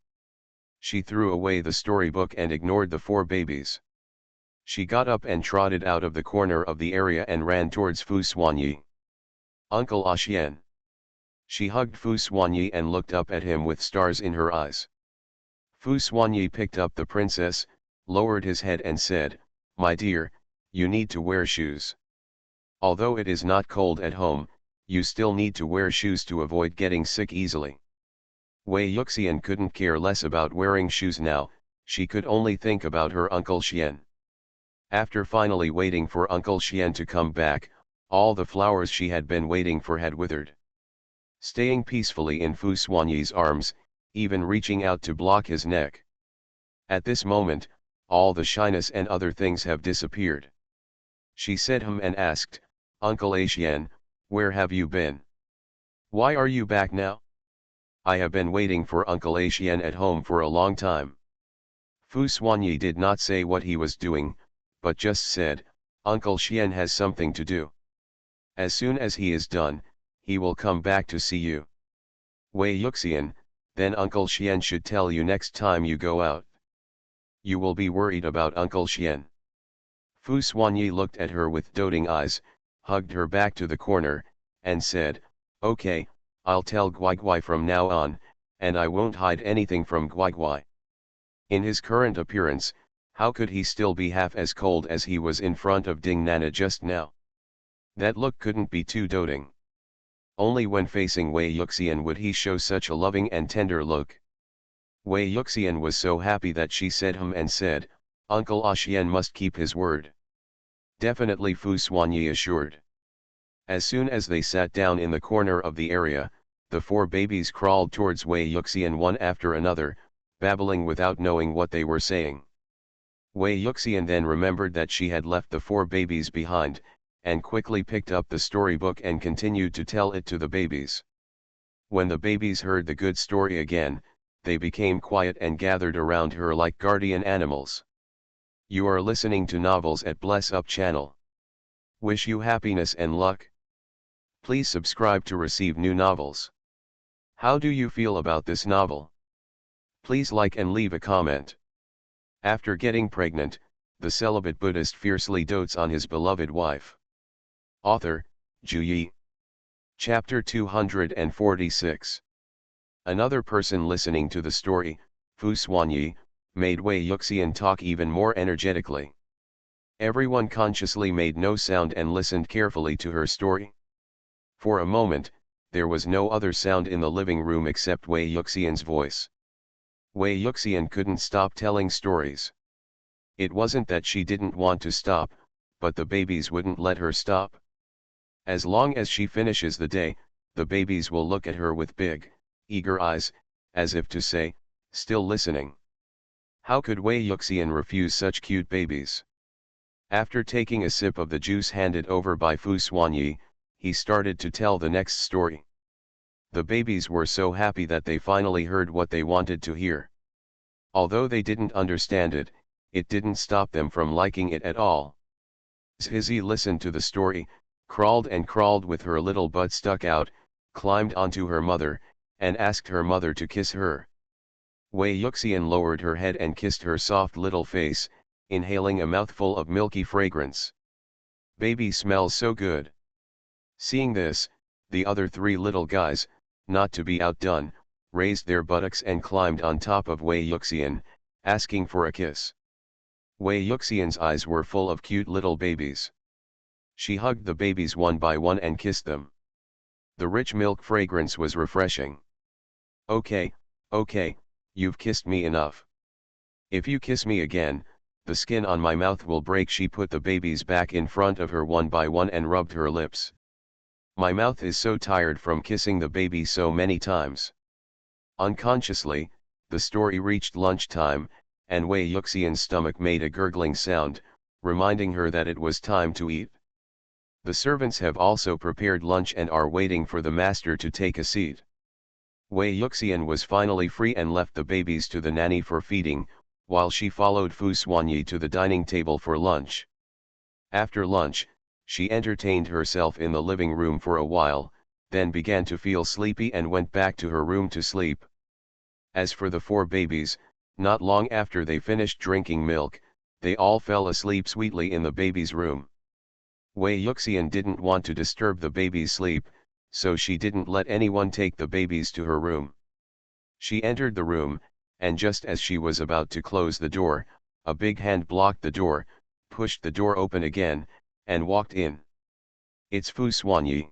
S1: She threw away the storybook and ignored the four babies. She got up and trotted out of the corner of the area and ran towards Fu Xuanyi. Uncle Axian. She hugged Fu Xuanyi and looked up at him with stars in her eyes. Fu Xuanyi picked up the princess, lowered his head and said, "My dear, you need to wear shoes. Although it is not cold at home, you still need to wear shoes to avoid getting sick easily." Wei Yuxian couldn't care less about wearing shoes now, she could only think about her Uncle Xian. After finally waiting for Uncle Xian to come back, all the flowers she had been waiting for had withered. Staying peacefully in Fu Xuanyi's arms, even reaching out to block his neck. At this moment, all the shyness and other things have disappeared. She said and asked, "Uncle Axian, where have you been? Why are you back now? I have been waiting for Uncle Axian at home for a long time." Fu Xuanyi did not say what he was doing, but just said, "Uncle Xian has something to do. As soon as he is done, he will come back to see you." Wei Yuxian, then Uncle Xian should tell you next time you go out. You will be worried about Uncle Xian. Fu Xuanyi looked at her with doting eyes, hugged her back to the corner, and said, "Okay, I'll tell Guiguai from now on, and I won't hide anything from Guiguai." In his current appearance, how could he still be half as cold as he was in front of Ding Nana just now? That look couldn't be too doting. Only when facing Wei Yuxian would he show such a loving and tender look. Wei Yuxian was so happy that she said and said, "Uncle Axian must keep his word." Definitely, Fu Xuanyi assured. As soon as they sat down in the corner of the area, the four babies crawled towards Wei Yuxian one after another, babbling without knowing what they were saying. Wei Yuxian then remembered that she had left the four babies behind, and quickly picked up the storybook and continued to tell it to the babies. When the babies heard the good story again, they became quiet and gathered around her like guardian animals. You are listening to novels at Bless Up channel. Wish you happiness and luck. Please subscribe to receive new novels. How do you feel about this novel? Please like and leave a comment. After getting pregnant, the celibate Buddhist fiercely dotes on his beloved wife. Author, Zhu Yi. Chapter 246. Another person listening to the story, Fu Xuanyi, made Wei Yuxian talk even more energetically. Everyone consciously made no sound and listened carefully to her story. For a moment, there was no other sound in the living room except Wei Yuxian's voice. Wei Yuxian couldn't stop telling stories. It wasn't that she didn't want to stop, but the babies wouldn't let her stop. As long as she finishes the day, the babies will look at her with big, eager eyes, as if to say, "Still listening." How could Wei Yuxian refuse such cute babies? After taking a sip of the juice handed over by Fu Xuanyi, he started to tell the next story. The babies were so happy that they finally heard what they wanted to hear. Although they didn't understand it, it didn't stop them from liking it at all. Zhizi listened to the story, crawled with her little butt stuck out, climbed onto her mother, and asked her mother to kiss her. Wei Yuxian lowered her head and kissed her soft little face, inhaling a mouthful of milky fragrance. "Baby smells so good." Seeing this, the other three little guys, not to be outdone, raised their buttocks and climbed on top of Wei Yuxian, asking for a kiss. Wei Yuxian's eyes were full of cute little babies. She hugged the babies one by one and kissed them. The rich milk fragrance was refreshing. Okay, you've kissed me enough. If you kiss me again, the skin on my mouth will break." She put the babies back in front of her one by one and rubbed her lips. My mouth is so tired from kissing the baby so many times. Unconsciously, the story reached lunchtime, and Wei Yuxian's stomach made a gurgling sound, reminding her that it was time to eat. The servants have also prepared lunch and are waiting for the master to take a seat. Wei Yuxian was finally free and left the babies to the nanny for feeding, while she followed Fu Xuanyi to the dining table for lunch. After lunch, she entertained herself in the living room for a while, then began to feel sleepy and went back to her room to sleep. As for the 4 babies, not long after they finished drinking milk, they all fell asleep sweetly in the baby's room. Wei Yuxian didn't want to disturb the baby's sleep, so she didn't let anyone take the babies to her room. She entered the room, and just as she was about to close the door, a big hand blocked the door, pushed the door open again, and walked in. "It's Fu Xuanyi."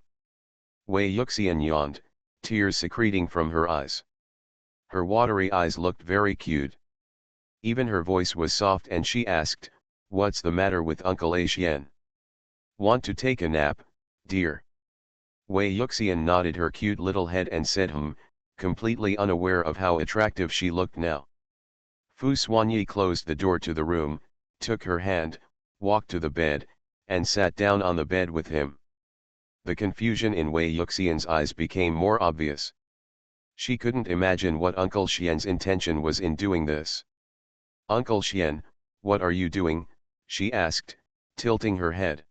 S1: Wei Yuxian yawned, tears secreting from her eyes. Her watery eyes looked very cute. Even her voice was soft and she asked, "What's the matter with Uncle Axian? Want to take a nap, dear?" Wei Yuxian nodded her cute little head and said completely unaware of how attractive she looked now. Fu Xuanyi closed the door to the room, took her hand, walked to the bed, and sat down on the bed with him. The confusion in Wei Yuxian's eyes became more obvious. She couldn't imagine what Uncle Xian's intention was in doing this. "Uncle Xian, what are you doing?" she asked, tilting her head.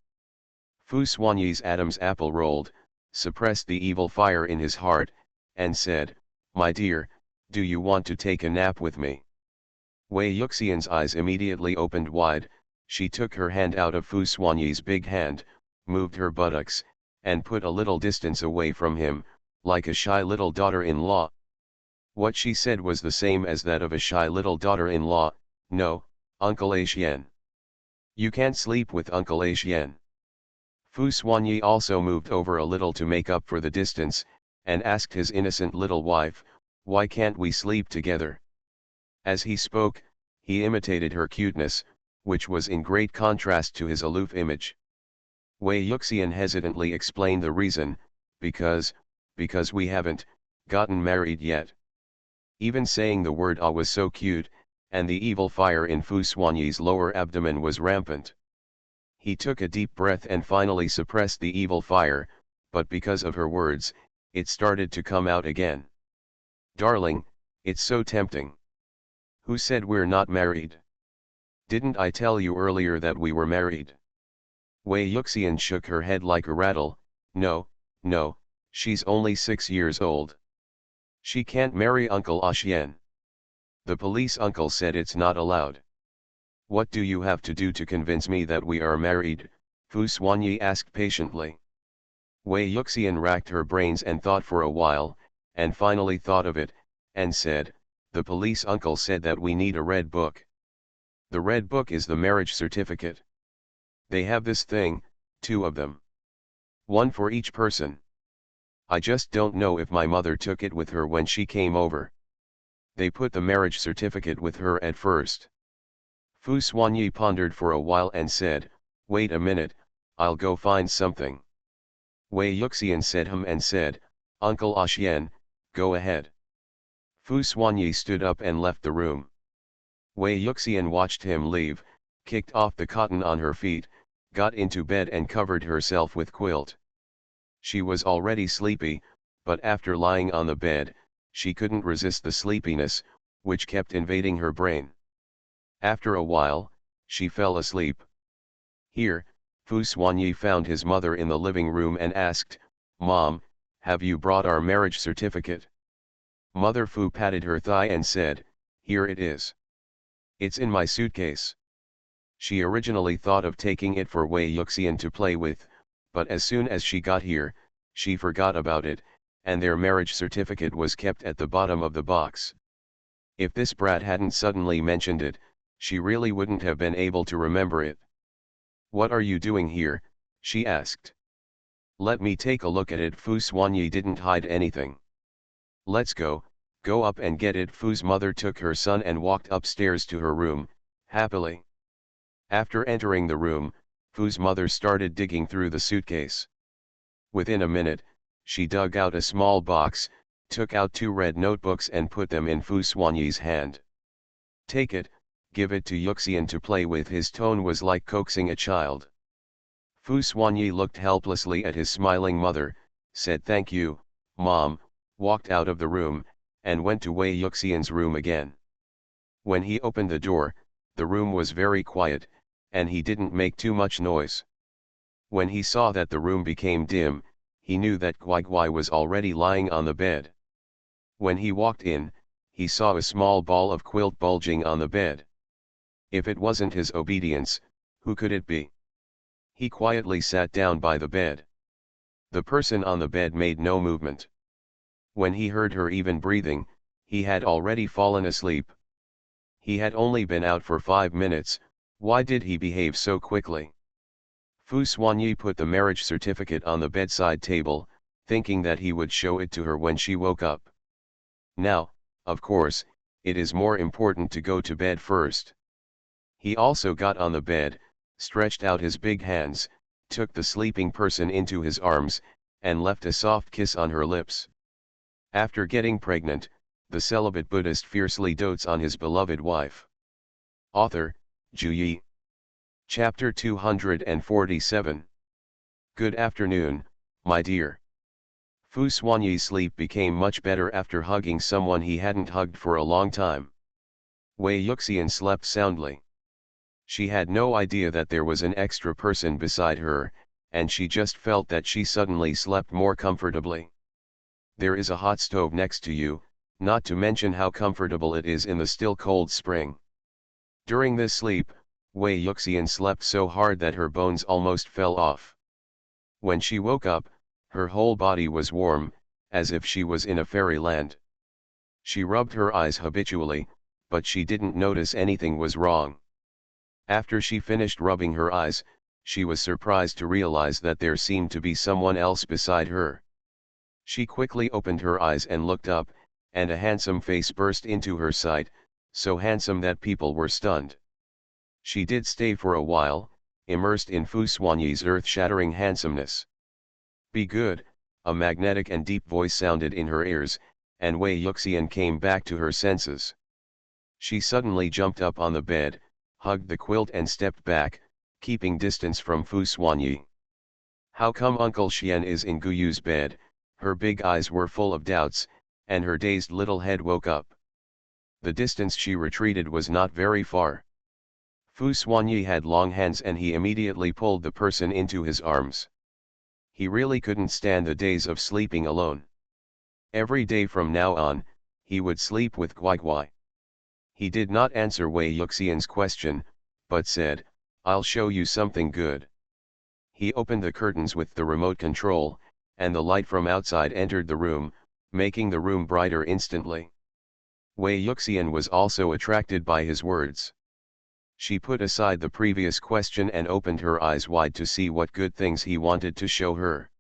S1: Fu Xuanyi's Adam's apple rolled, suppressed the evil fire in his heart, and said, "My dear, do you want to take a nap with me?" Wei Yuxian's eyes immediately opened wide. She took her hand out of Fu Xuanyi's big hand, moved her buttocks, and put a little distance away from him, like a shy little daughter-in-law. What she said was the same as that of a shy little daughter-in-law. "No, Uncle Axian. You can't sleep with Uncle Axian." Fu Xuanyi also moved over a little to make up for the distance, and asked his innocent little wife, "Why can't we sleep together?" As he spoke, he imitated her cuteness, which was in great contrast to his aloof image. Wei Yuxian hesitantly explained the reason, because we haven't gotten married yet. Even saying the word "ah" was so cute, and the evil fire in Fu Xuanyi's lower abdomen was rampant. He took a deep breath and finally suppressed the evil fire, but because of her words, it started to come out again. "Darling, it's so tempting. Who said we're not married? Didn't I tell you earlier that we were married?" Wei Yuxian shook her head like a rattle. No, she's only 6 years old. She can't marry Uncle Axian. The police uncle said it's not allowed." "What do you have to do to convince me that we are married?" Fu Xuanyi asked patiently. Wei Yuxian racked her brains and thought for a while, and finally thought of it, and said, "The police uncle said that we need a red book. The red book is the marriage certificate. They have this thing, 2 of them. One for each person. I just don't know if my mother took it with her when she came over. They put the marriage certificate with her at first." Fu Xuanyi pondered for a while and said, "Wait a minute, I'll go find something." Wei Yuxian said and said, "Uncle Axian, go ahead." Fu Xuanyi stood up and left the room. Wei Yuxian watched him leave, kicked off the cotton on her feet, got into bed and covered herself with quilt. She was already sleepy, but after lying on the bed, she couldn't resist the sleepiness, which kept invading her brain. After a while, she fell asleep. Here, Fu Xuanyi found his mother in the living room and asked, "Mom, have you brought our marriage certificate?" Mother Fu patted her thigh and said, "Here it is. It's in my suitcase." She originally thought of taking it for Wei Yuxian to play with, but as soon as she got here, she forgot about it, and their marriage certificate was kept at the bottom of the box. If this brat hadn't suddenly mentioned it, she really wouldn't have been able to remember it. "What are you doing here?" she asked. "Let me take a look at it." Fu Xuanyi didn't hide anything. "Let's go up and get it." Fu's mother took her son and walked upstairs to her room, happily. After entering the room, Fu's mother started digging through the suitcase. Within a minute, she dug out a small box, took out 2 red notebooks and put them in Fu Xuanyi's hand. "Take it, give it to Yuxian to play with." His tone was like coaxing a child. Fu Xuanyi looked helplessly at his smiling mother, said "Thank you, Mom," walked out of the room, and went to Wei Yuxian's room again. When he opened the door, the room was very quiet, and he didn't make too much noise. When he saw that the room became dim, he knew that Guai was already lying on the bed. When he walked in, he saw a small ball of quilt bulging on the bed. If it wasn't his obedience, who could it be? He quietly sat down by the bed. The person on the bed made no movement. When he heard her even breathing, he had already fallen asleep. He had only been out for 5 minutes, why did he behave so quickly? Fu Xuanyi put the marriage certificate on the bedside table, thinking that he would show it to her when she woke up. Now, of course, it is more important to go to bed first. He also got on the bed, stretched out his big hands, took the sleeping person into his arms, and left a soft kiss on her lips. After getting pregnant, the celibate Buddhist fiercely dotes on his beloved wife. Author, Zhu Yi. Chapter 247. Good afternoon, my dear. Fu Xuanyi's sleep became much better after hugging someone he hadn't hugged for a long time. Wei Yuxian slept soundly. She had no idea that there was an extra person beside her, and she just felt that she suddenly slept more comfortably. There is a hot stove next to you, not to mention how comfortable it is in the still cold spring. During this sleep, Wei Yuxian slept so hard that her bones almost fell off. When she woke up, her whole body was warm, as if she was in a fairyland. She rubbed her eyes habitually, but she didn't notice anything was wrong. After she finished rubbing her eyes, she was surprised to realize that there seemed to be someone else beside her. She quickly opened her eyes and looked up, and a handsome face burst into her sight, so handsome that people were stunned. She did stay for a while, immersed in Fu Xuanyi's earth-shattering handsomeness. "Be good," a magnetic and deep voice sounded in her ears, and Wei Yuxian came back to her senses. She suddenly jumped up on the bed, hugged the quilt and stepped back, keeping distance from Fu Xuanyi. How come Uncle Xian is in Guyu's bed? Her big eyes were full of doubts, and her dazed little head woke up. The distance she retreated was not very far. Fu Xuanyi had long hands and he immediately pulled the person into his arms. He really couldn't stand the days of sleeping alone. Every day from now on, he would sleep with Guai. He did not answer Wei Yuxian's question, but said, "I'll show you something good." He opened the curtains with the remote control, and the light from outside entered the room, making the room brighter instantly. Wei Yuxian was also attracted by his words. She put aside the previous question and opened her eyes wide to see what good things he wanted to show her.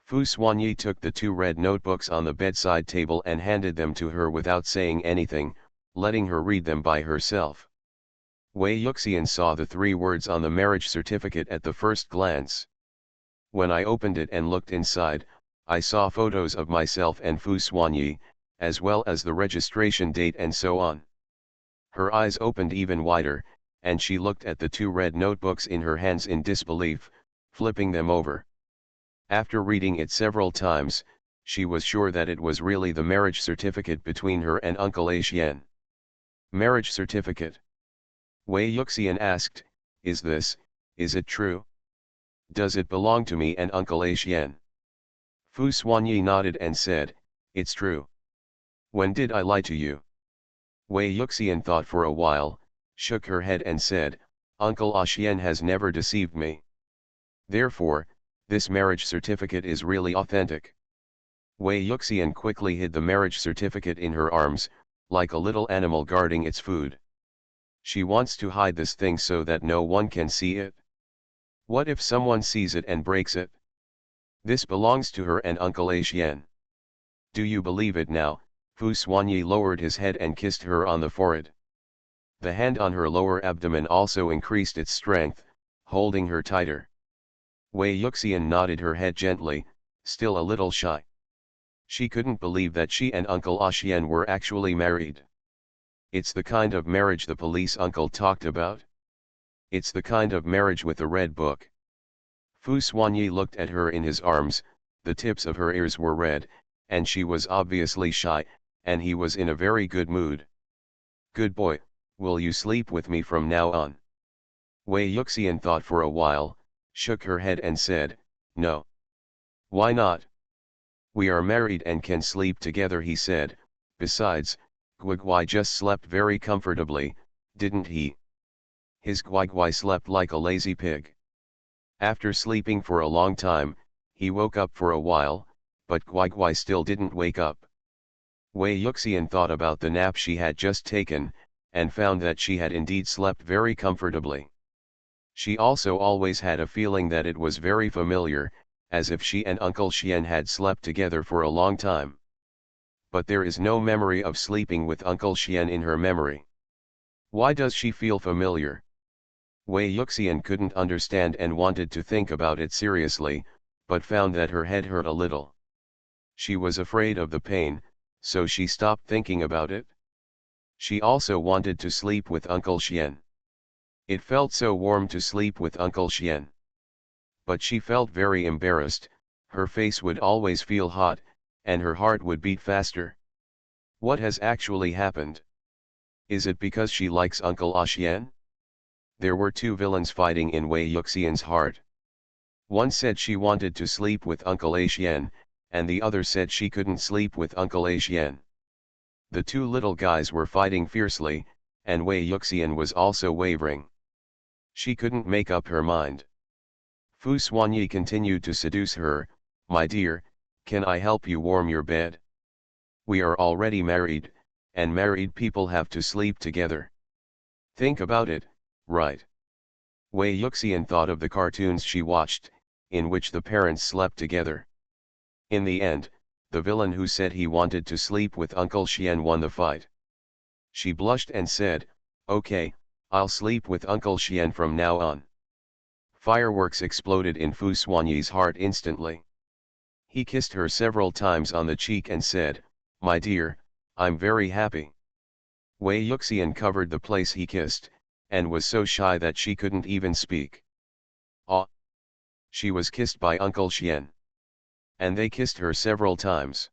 S1: Fu Xuanyi took the 2 red notebooks on the bedside table and handed them to her without saying anything, letting her read them by herself. Wei Yuxian saw the 3 words on the marriage certificate at the first glance. When I opened it and looked inside, I saw photos of myself and Fu Xuanyi, as well as the registration date and so on. Her eyes opened even wider, and she looked at the 2 red notebooks in her hands in disbelief, flipping them over. After reading it several times, she was sure that it was really the marriage certificate between her and Uncle A Xian. Marriage certificate? Wei Yuxian asked, is it true? Does it belong to me and Uncle A Xian? Fu Xuanyi nodded and said, it's true. When did I lie to you? Wei Yuxian thought for a while, shook her head and said, Uncle A Xian has never deceived me. Therefore, this marriage certificate is really authentic. Wei Yuxian quickly hid the marriage certificate in her arms, like a little animal guarding its food. She wants to hide this thing so that no one can see it. What if someone sees it and breaks it? This belongs to her and Uncle A Xian. Do you believe it now? Fu Xuanyi lowered his head and kissed her on the forehead. The hand on her lower abdomen also increased its strength, holding her tighter. Wei Yuxian nodded her head gently, still a little shy. She couldn't believe that she and Uncle Axian were actually married. It's the kind of marriage the police uncle talked about. It's the kind of marriage with the red book. Fu Xuanyi looked at her in his arms, the tips of her ears were red, and she was obviously shy, and he was in a very good mood. Good boy, will you sleep with me from now on? Wei Yuxian thought for a while, shook her head and said, no. Why not? We are married and can sleep together, he said. Besides, Guigui just slept very comfortably, didn't he? His Guigui slept like a lazy pig. After sleeping for a long time, he woke up for a while, but Guigui still didn't wake up. Wei Yuxian thought about the nap she had just taken, and found that she had indeed slept very comfortably. She also always had a feeling that it was very familiar, as if she and Uncle Xian had slept together for a long time. But there is no memory of sleeping with Uncle Xian in her memory. Why does she feel familiar? Wei Yuxian couldn't understand and wanted to think about it seriously, but found that her head hurt a little. She was afraid of the pain, so she stopped thinking about it. She also wanted to sleep with Uncle Xian. It felt so warm to sleep with Uncle Xian. But she felt very embarrassed, her face would always feel hot, and her heart would beat faster. What has actually happened? Is it because she likes Uncle Axian? There were two villains fighting in Wei Yuxian's heart. One said she wanted to sleep with Uncle Axian, and the other said she couldn't sleep with Uncle Axian. The two little guys were fighting fiercely, and Wei Yuxian was also wavering. She couldn't make up her mind. Fu Xuanyi continued to seduce her. My dear, can I help you warm your bed? We are already married, and married people have to sleep together. Think about it, right? Wei Yuxian thought of the cartoons she watched, in which the parents slept together. In the end, the villain who said he wanted to sleep with Uncle Xian won the fight. She blushed and said, okay, I'll sleep with Uncle Xian from now on. Fireworks exploded in Fu Xuanyi's heart instantly. He kissed her several times on the cheek and said, my dear, I'm very happy. Wei Yuxian covered the place he kissed, and was so shy that she couldn't even speak. Ah! She was kissed by Uncle Xian. And they kissed her several times.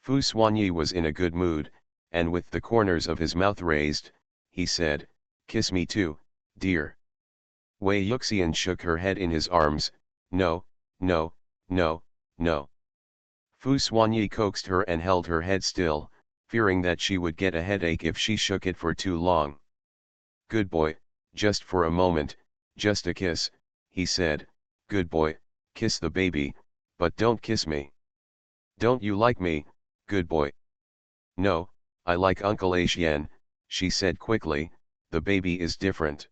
S1: Fu Xuanyi was in a good mood, and with the corners of his mouth raised, he said, kiss me too, dear. Wei Yuxian shook her head in his arms, no, no, no, no. Fu Xuanyi coaxed her and held her head still, fearing that she would get a headache if she shook it for too long. Good boy, just for a moment, just a kiss, he said, good boy, kiss the baby, but don't kiss me. Don't you like me, good boy? No, I like Uncle Axian, she said quickly, the baby is different.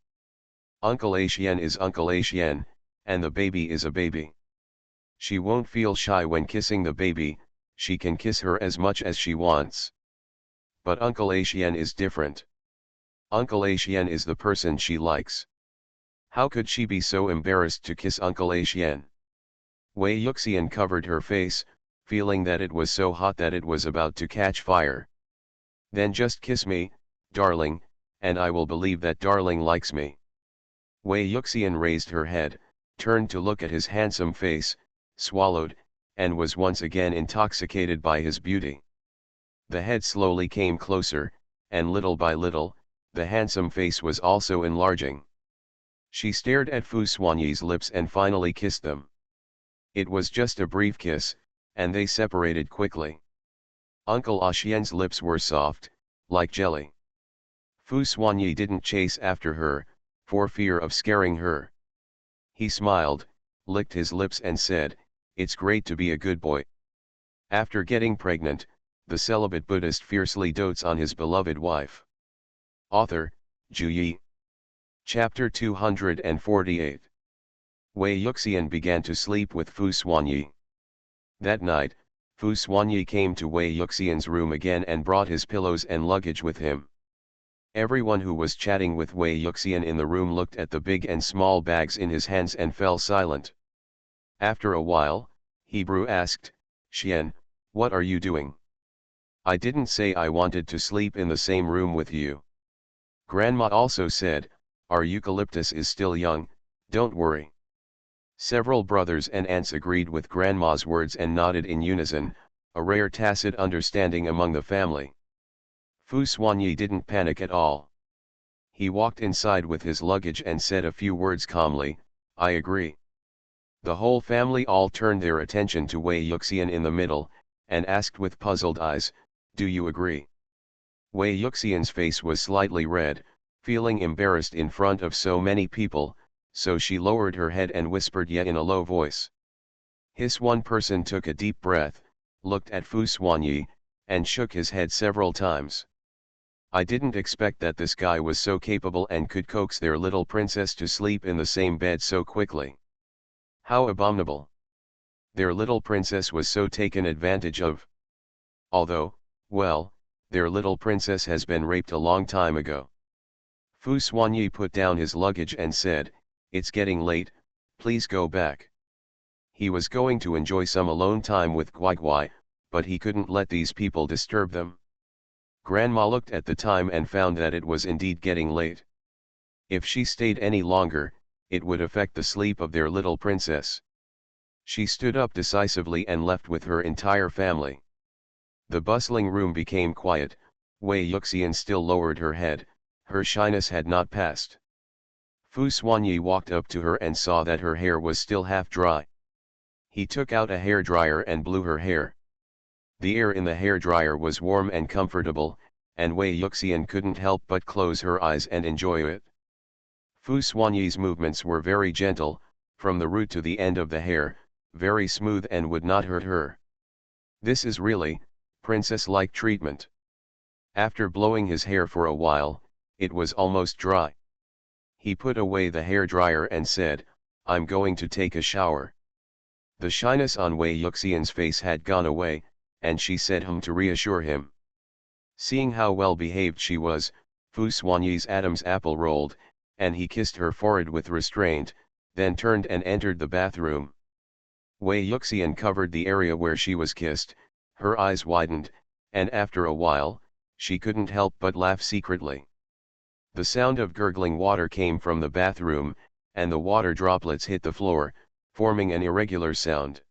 S1: Uncle Axian is Uncle Axian, and the baby is a baby. She won't feel shy when kissing the baby, she can kiss her as much as she wants. But Uncle Axian is different. Uncle Axian is the person she likes. How could she be so embarrassed to kiss Uncle Axian? Wei Yuxian covered her face, feeling that it was so hot that it was about to catch fire. Then just kiss me, darling, and I will believe that darling likes me. Wei Yuxian raised her head, turned to look at his handsome face, swallowed, and was once again intoxicated by his beauty. The head slowly came closer, and little by little, the handsome face was also enlarging. She stared at Fu Xuanyi's lips and finally kissed them. It was just a brief kiss, and they separated quickly. Uncle Axian's lips were soft, like jelly. Fu Xuanyi didn't chase after her, for fear of scaring her. He smiled, licked his lips and said, it's great to be a good boy. After getting pregnant, the celibate Buddhist fiercely dotes on his beloved wife. Author, Zhu Yi. Chapter 248. Wei Yuxian began to sleep with Fu Xuanyi. That night, Fu Xuanyi came to Wei Yuxian's room again and brought his pillows and luggage with him. Everyone who was chatting with Wei Yuxian in the room looked at the big and small bags in his hands and fell silent. After a while, Hebrew asked, Xian, what are you doing? I didn't say I wanted to sleep in the same room with you. Grandma also said, our eucalyptus is still young, don't worry. Several brothers and aunts agreed with Grandma's words and nodded in unison, a rare tacit understanding among the family. Fu Xuanyi didn't panic at all. He walked inside with his luggage and said a few words calmly, I agree. The whole family all turned their attention to Wei Yuxian in the middle, and asked with puzzled eyes, do you agree? Wei Yuxian's face was slightly red, feeling embarrassed in front of so many people, so she lowered her head and whispered yet in a low voice. His one person took a deep breath, looked at Fu Xuanyi, and shook his head several times. I didn't expect that this guy was so capable and could coax their little princess to sleep in the same bed so quickly. How abominable. Their little princess was so taken advantage of. Although, well, their little princess has been raped a long time ago. Fu Xuanyi put down his luggage and said, it's getting late, please go back. He was going to enjoy some alone time with Guai, but he couldn't let these people disturb them. Grandma looked at the time and found that it was indeed getting late. If she stayed any longer, it would affect the sleep of their little princess. She stood up decisively and left with her entire family. The bustling room became quiet. Wei Yuxian still lowered her head, her shyness had not passed. Fu Xuanyi walked up to her and saw that her hair was still half dry. He took out a hairdryer and blew her hair. The air in the hairdryer was warm and comfortable, and Wei Yuxian couldn't help but close her eyes and enjoy it. Fu Xuanyi's movements were very gentle, from the root to the end of the hair, very smooth and would not hurt her. This is really, princess-like treatment. After blowing his hair for a while, it was almost dry. He put away the hairdryer and said, I'm going to take a shower. The shyness on Wei Yuxian's face had gone away, and she said to reassure him. Seeing how well behaved she was, Fu Xuanyi's Adam's apple rolled, and he kissed her forehead with restraint, then turned and entered the bathroom. Wei Yuxian covered the area where she was kissed, her eyes widened, and after a while, she couldn't help but laugh secretly. The sound of gurgling water came from the bathroom, and the water droplets hit the floor, forming an irregular sound.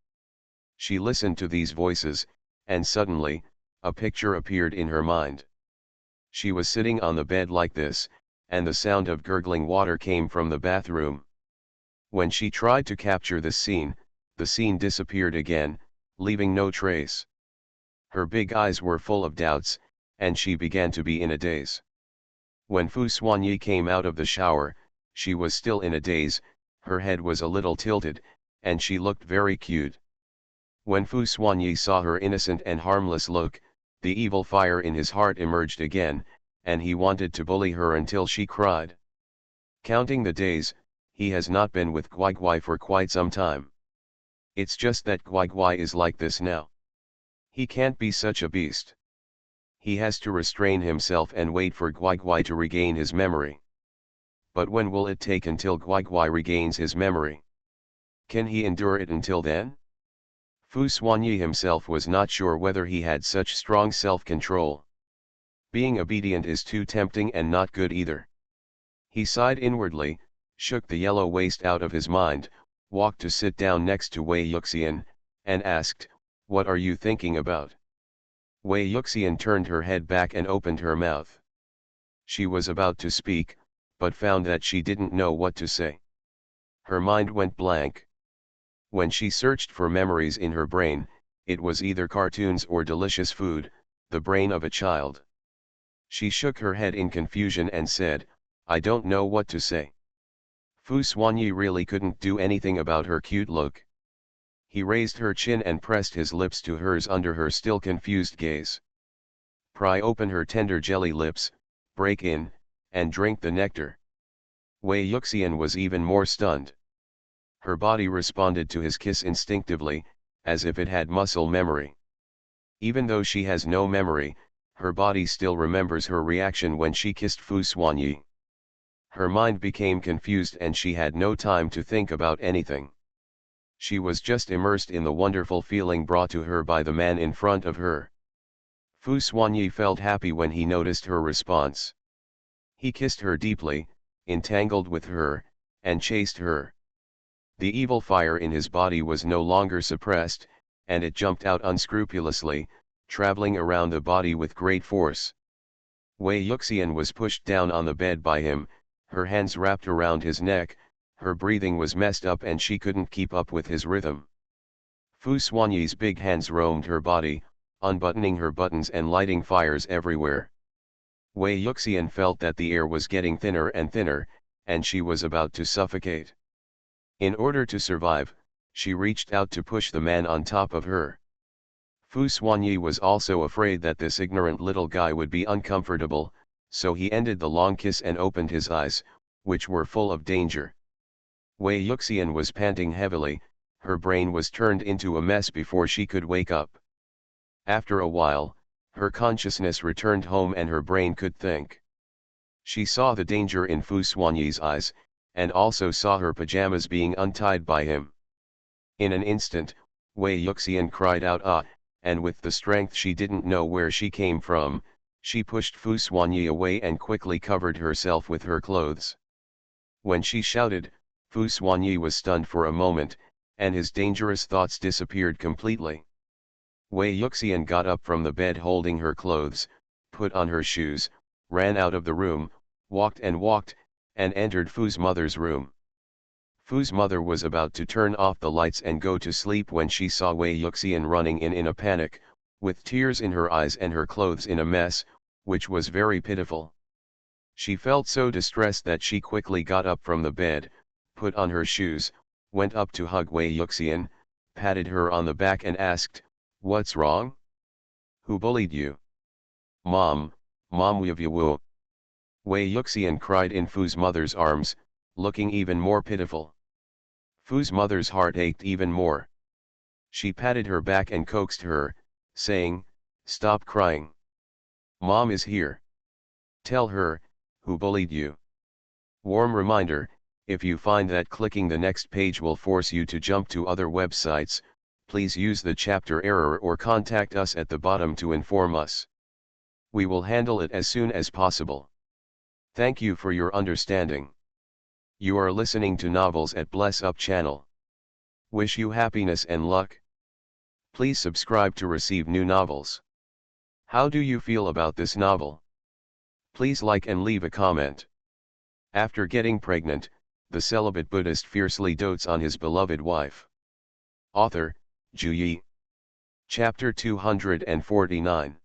S1: She listened to these voices, and suddenly, a picture appeared in her mind. She was sitting on the bed like this, and the sound of gurgling water came from the bathroom. When she tried to capture this scene, the scene disappeared again, leaving no trace. Her big eyes were full of doubts, and she began to be in a daze. When Fu Xuanyi came out of the shower, she was still in a daze, her head was a little tilted, and she looked very cute. When Fu Xuanyi saw her innocent and harmless look, the evil fire in his heart emerged again, and he wanted to bully her until she cried. Counting the days, he has not been with Guai for quite some time. It's just that Guai is like this now. He can't be such a beast. He has to restrain himself and wait for Guai to regain his memory. But when will it take until Guai regains his memory? Can he endure it until then? Fu Xuanyi himself was not sure whether he had such strong self-control. Being obedient is too tempting and not good either. He sighed inwardly, shook the yellow waste out of his mind, walked to sit down next to Wei Yuxian, and asked, what are you thinking about? Wei Yuxian turned her head back and opened her mouth. She was about to speak, but found that she didn't know what to say. Her mind went blank. When she searched for memories in her brain, it was either cartoons or delicious food, the brain of a child. She shook her head in confusion and said, I don't know what to say. Fu Xuanyi really couldn't do anything about her cute look. He raised her chin and pressed his lips to hers under her still confused gaze. Pry open her tender jelly lips, break in, and drink the nectar. Wei Yuxian was even more stunned. Her body responded to his kiss instinctively, as if it had muscle memory. Even though she has no memory, her body still remembers her reaction when she kissed Fu Xuanyi. Her mind became confused and she had no time to think about anything. She was just immersed in the wonderful feeling brought to her by the man in front of her. Fu Xuanyi felt happy when he noticed her response. He kissed her deeply, entangled with her, and chased her. The evil fire in his body was no longer suppressed, and it jumped out unscrupulously, traveling around the body with great force. Wei Yuxian was pushed down on the bed by him, her hands wrapped around his neck, her breathing was messed up and she couldn't keep up with his rhythm. Fu Xuanyi's big hands roamed her body, unbuttoning her buttons and lighting fires everywhere. Wei Yuxian felt that the air was getting thinner and thinner, and she was about to suffocate. In order to survive, she reached out to push the man on top of her. Fu Xuanyi was also afraid that this ignorant little guy would be uncomfortable, so he ended the long kiss and opened his eyes, which were full of danger. Wei Yuxian was panting heavily, her brain was turned into a mess before she could wake up. After a while, her consciousness returned home and her brain could think. She saw the danger in Fu Xuanyi's eyes, and also saw her pajamas being untied by him. In an instant, Wei Yuxian cried out "Ah!" and with the strength she didn't know where she came from, she pushed Fu Xuanyi away and quickly covered herself with her clothes. When she shouted, Fu Xuanyi was stunned for a moment, and his dangerous thoughts disappeared completely. Wei Yuxian got up from the bed holding her clothes, put on her shoes, ran out of the room, walked, and entered Fu's mother's room. Fu's mother was about to turn off the lights and go to sleep when she saw Wei Yuxian running in a panic, with tears in her eyes and her clothes in a mess, which was very pitiful. She felt so distressed that she quickly got up from the bed, put on her shoes, went up to hug Wei Yuxian, patted her on the back and asked, "What's wrong? Who bullied you?" Mom, Wu." Wei Yuxian cried in Fu's mother's arms, looking even more pitiful. Fu's mother's heart ached even more. She patted her back and coaxed her, saying, "Stop crying. Mom is here. Tell her, who bullied you?" Warm reminder, if you find that clicking the next page will force you to jump to other websites, please use the chapter error or contact us at the bottom to inform us. We will handle it as soon as possible. Thank you for your understanding. You are listening to Novels at Bless Up channel. Wish you happiness and luck. Please subscribe to receive new novels. How do you feel about this novel? Please like and leave a comment. After getting pregnant, the celibate Buddhist fiercely dotes on his beloved wife. Author, Zhu Yi. Chapter 249.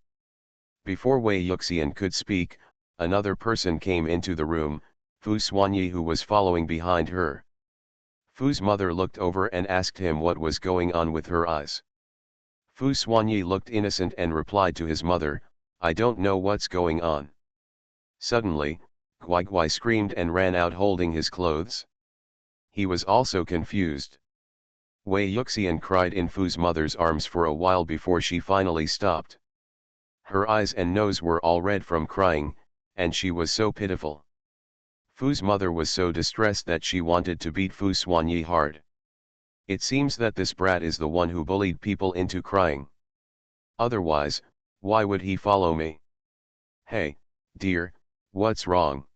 S1: Before Wei Yuxian could speak, another person came into the room, Fu Xuanyi, who was following behind her. Fu's mother looked over and asked him what was going on with her eyes. Fu Xuanyi looked innocent and replied to his mother, "I don't know what's going on." Suddenly, Guai screamed and ran out holding his clothes. He was also confused. Wei Yuxian cried in Fu's mother's arms for a while before she finally stopped. Her eyes and nose were all red from crying, and she was so pitiful. Fu's mother was so distressed that she wanted to beat Fu Xuanyi hard. It seems that this brat is the one who bullied people into crying. Otherwise, why would he follow me? Hey, dear, what's wrong?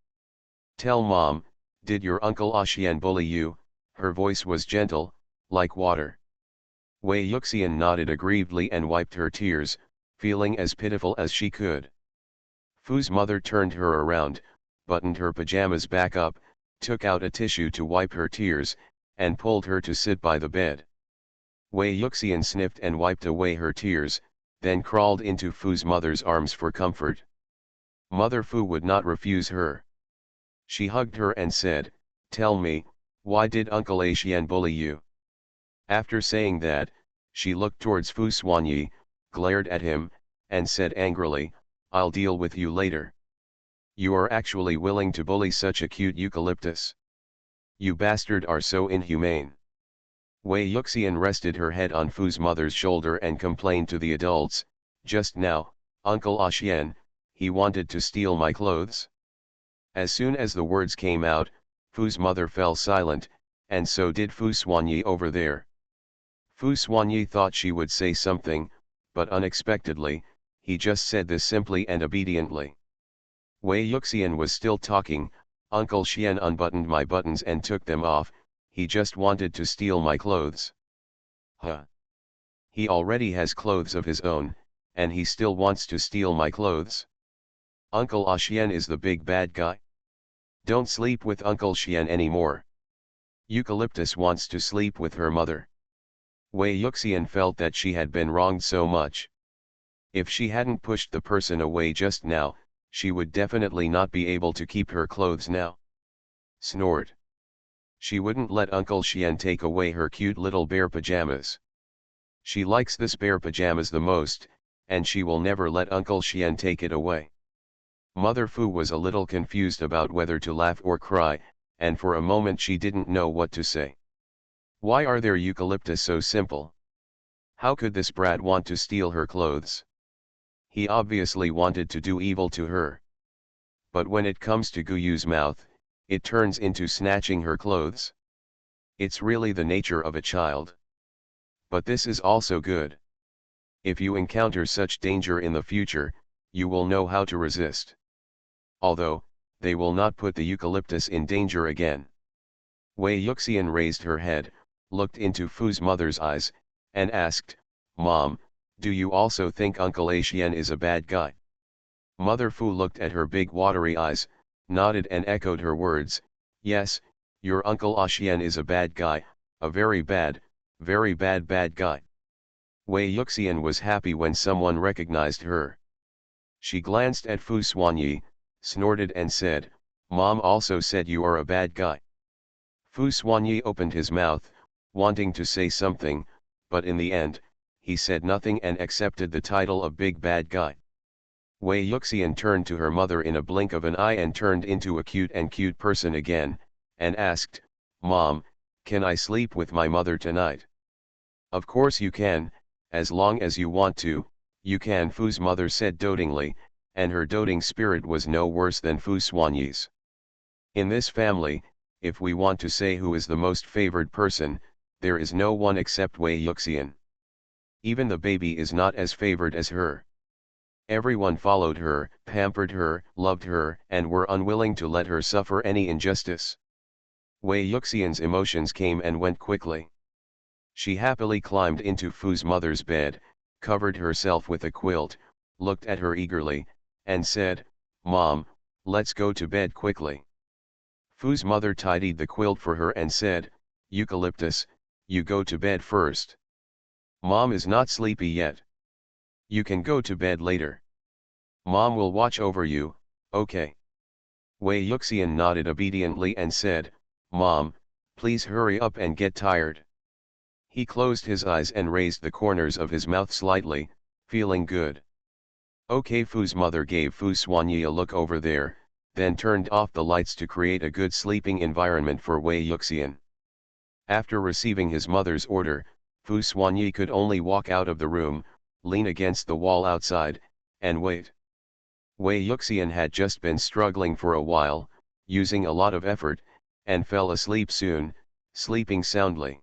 S1: Tell Mom, did your Uncle Ashian bully you? Her voice was gentle, like water. Wei Yuxian nodded aggrievedly and wiped her tears, feeling as pitiful as she could. Fu's mother turned her around, buttoned her pajamas back up, took out a tissue to wipe her tears, and pulled her to sit by the bed. Wei Yuxian sniffed and wiped away her tears, then crawled into Fu's mother's arms for comfort. Mother Fu would not refuse her. She hugged her and said, "Tell me, why did Uncle Ashian bully you?" After saying that, she looked towards Fu Xuanyi, glared at him, and said angrily, "I'll deal with you later. You are actually willing to bully such a cute eucalyptus. You bastard are so inhumane." Wei Yuxian rested her head on Fu's mother's shoulder and complained to the adults, "Just now, Uncle Ashian, he wanted to steal my clothes." As soon as the words came out, Fu's mother fell silent, and so did Fu Xuanyi over there. Fu Xuanyi thought she would say something, but unexpectedly, he just said this simply and obediently. Wei Yuxian was still talking. Uncle Xian unbuttoned my buttons and took them off. He just wanted to steal my clothes. Huh. He already has clothes of his own, and he still wants to steal my clothes. Uncle Xian is the big bad guy. Don't sleep with Uncle Xian anymore. Eucalyptus wants to sleep with her mother. Wei Yuxian felt that she had been wronged so much. If she hadn't pushed the person away just now, she would definitely not be able to keep her clothes now. Snored. She wouldn't let Uncle Xian take away her cute little bear pajamas. She likes this bear pajamas the most, and she will never let Uncle Xian take it away. Mother Fu was a little confused about whether to laugh or cry, and for a moment she didn't know what to say. Why are their eucalyptus so simple? How could this brat want to steal her clothes? He obviously wanted to do evil to her. But when it comes to Guyu's mouth, it turns into snatching her clothes. It's really the nature of a child. But this is also good. If you encounter such danger in the future, you will know how to resist. Although, they will not put the eucalyptus in danger again. Wei Yuxian raised her head, looked into Fu's mother's eyes, and asked, "Mom, do you also think Uncle Xian is a bad guy?" Mother Fu looked at her big watery eyes, nodded and echoed her words, "Yes, your Uncle Xian is a bad guy, a very bad bad guy." Wei Yuxian was happy when someone recognized her. She glanced at Fu Xuanyi, snorted and said, "Mom also said you are a bad guy." Fu Xuanyi opened his mouth, wanting to say something, but in the end, he said nothing and accepted the title of big bad guy. Wei Yuxian turned to her mother in a blink of an eye and turned into a cute person again, and asked, "Mom, can I sleep with my mother tonight?" "Of course you can, as long as you want to, you can," Fu's mother said dotingly, and her doting spirit was no worse than Fu Xuanyi's. In this family, if we want to say who is the most favored person, there is no one except Wei Yuxian. Even the baby is not as favored as her. Everyone followed her, pampered her, loved her, and were unwilling to let her suffer any injustice. Wei Yuxian's emotions came and went quickly. She happily climbed into Fu's mother's bed, covered herself with a quilt, looked at her eagerly, and said, "Mom, let's go to bed quickly." Fu's mother tidied the quilt for her and said, "Eucalyptus, you go to bed first. Mom is not sleepy yet. You can go to bed later. Mom will watch over you, okay?" Wei Yuxian nodded obediently and said, "Mom, please hurry up and get tired." He closed his eyes and raised the corners of his mouth slightly, feeling good. Okay. Fu's mother gave Fu Xuanyi a look over there, then turned off the lights to create a good sleeping environment for Wei Yuxian. After receiving his mother's order, Fu Xuanyi could only walk out of the room, lean against the wall outside, and wait. Wei Yuxian had just been struggling for a while, using a lot of effort, and fell asleep soon, sleeping soundly.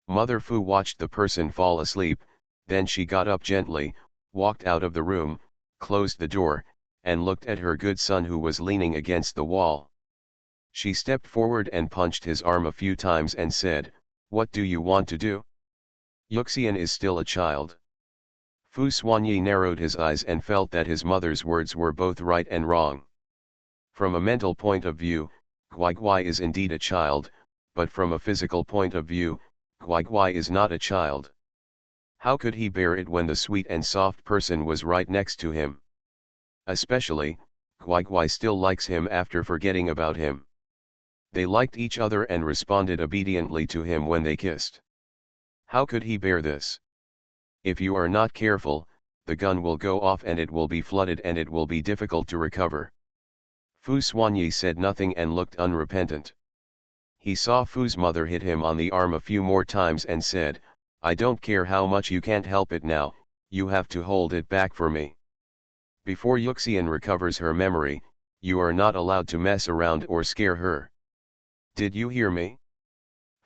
S1: Mother Fu watched the person fall asleep, then she got up gently, walked out of the room, closed the door, and looked at her good son who was leaning against the wall. She stepped forward and punched his arm a few times and said, "What do you want to do? Yuxian is still a child." Fu Xuanyi narrowed his eyes and felt that his mother's words were both right and wrong. From a mental point of view, Guai is indeed a child, but from a physical point of view, Guai is not a child. How could he bear it when the sweet and soft person was right next to him? Especially, Guai still likes him after forgetting about him. They liked each other and responded obediently to him when they kissed. How could he bear this? If you are not careful, the gun will go off and it will be flooded and it will be difficult to recover. Fu Xuanyi said nothing and looked unrepentant. He saw Fu's mother hit him on the arm a few more times and said, "I don't care how much you can't help it now, you have to hold it back for me. Before Yuxian recovers her memory, you are not allowed to mess around or scare her. Did you hear me?"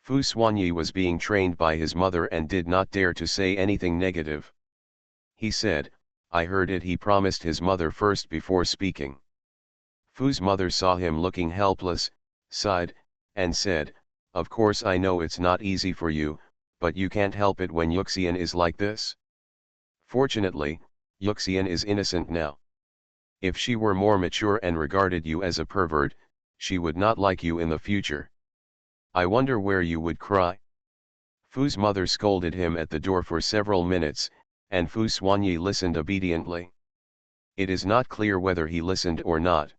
S1: Fu Xuanyi was being trained by his mother and did not dare to say anything negative. He said, "I heard it." He promised his mother first before speaking. Fu's mother saw him looking helpless, sighed, and said, "Of course I know it's not easy for you, but you can't help it when Yuxian is like this. Fortunately, Yuxian is innocent now. If she were more mature and regarded you as a pervert, she would not like you in the future. I wonder where you would cry." Fu's mother scolded him at the door for several minutes, and Fu Xuanyi listened obediently. It is not clear whether he listened or not.